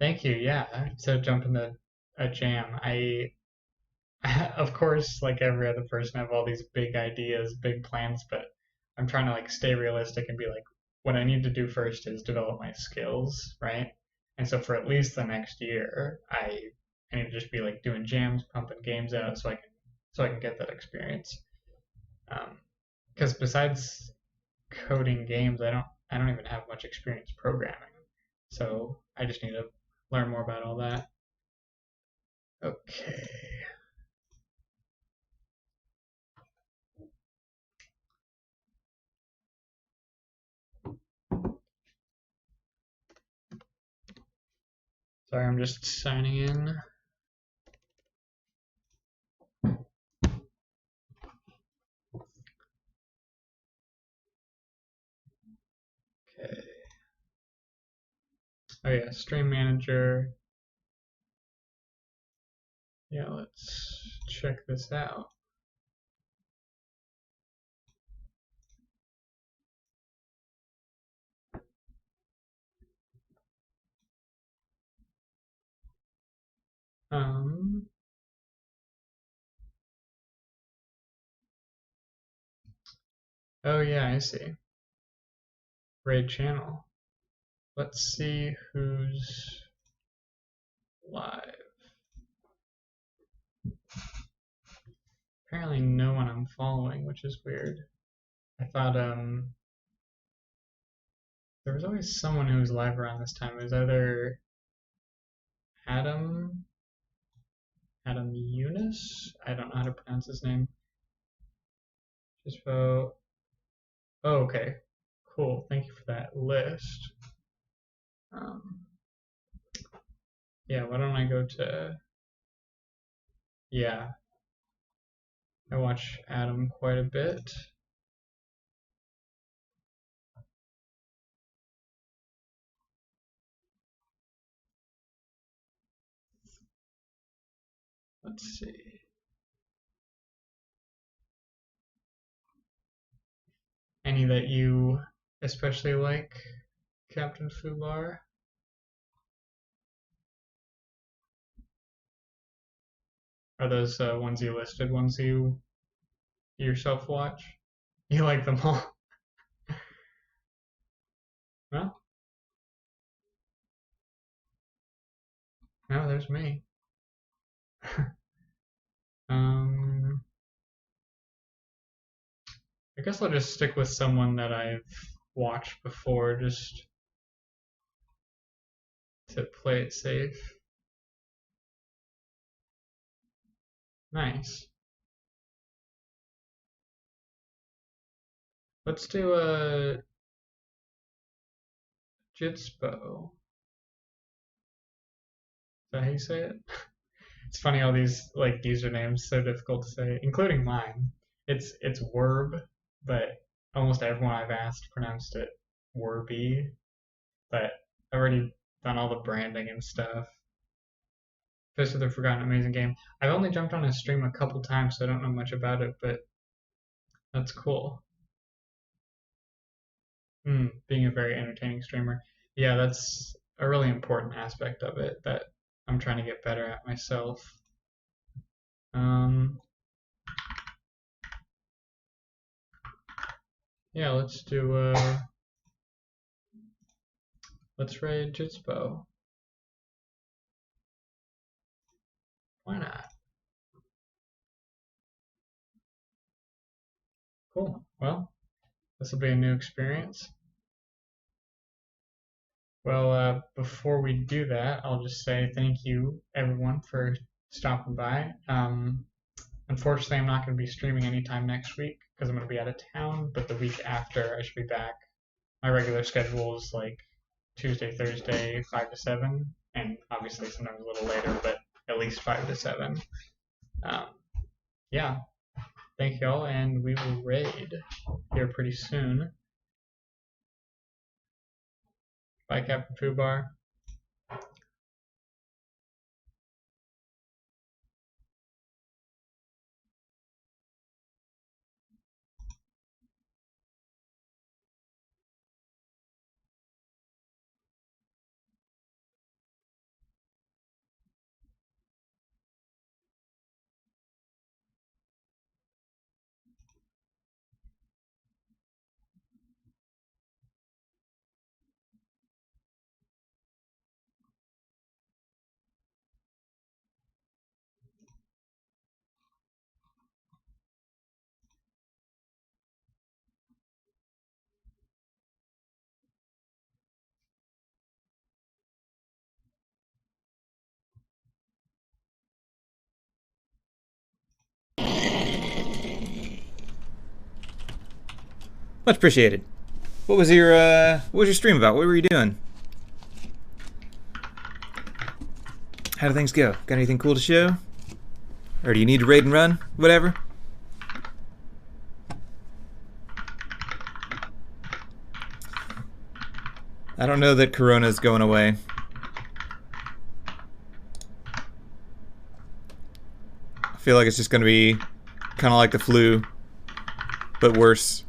S1: Thank you. Yeah, to jump in the a jam. Of course, like every other person, I have all these big ideas, big plans, but I'm trying to like stay realistic and be like, what I need to do first is develop my skills, right? And so for at least the next year, I need to just be like doing jams, pumping games out, so I can get that experience. Because besides coding games, I don't even have much experience programming, so I just need to learn more about all that. Okay. Sorry, I'm just signing in. Okay. Oh yeah, stream manager. Yeah, let's check this out. Um, oh yeah, I see. Raid channel. Let's see who's live. Apparently no one I'm following, which is weird. I thought there was always someone who was live around this time. It was either Adam Yunus? I don't know how to pronounce his name. Just vote. Oh, okay. Cool. Thank you for that list. Um, yeah, why don't I go to. Yeah, I watch Adam quite a bit. Let's see. Any that you especially like, Captain Fubar? Are those ones you listed ones you yourself watch? You like them all? Well, no, there's me. um, I guess I'll just stick with someone that I've watched before, just to play it safe. Nice. Let's do a Jitspo. Is that how you say it? It's funny all these like usernames so difficult to say, including mine. It's Werb, but almost everyone I've asked pronounced it Werby. But I've already done all the branding and stuff. Fist of the Forgotten Amazing Game. I've only jumped on his stream a couple times, so I don't know much about it, but that's cool. Being a very entertaining streamer. Yeah, that's a really important aspect of it that I'm trying to get better at myself. Um, yeah, let's raid Jitspo. Why not? Cool. Well, this will be a new experience. Well, before we do that, I'll just say thank you, everyone, for stopping by. Unfortunately, I'm not going to be streaming anytime next week because I'm going to be out of town, but the week after, I should be back. My regular schedule is like Tuesday, Thursday, 5 to 7, and obviously sometimes a little later, but at least 5 to 7. Um, yeah, thank y'all, and we will raid here pretty soon. Bye, Captain Fubar.
S2: Much appreciated. What was your stream about? What were you doing? How do things go? Got anything cool to show? Or do you need to raid and run? Whatever. I don't know that Corona's going away. I feel like it's just going to be kind of like the flu, but worse.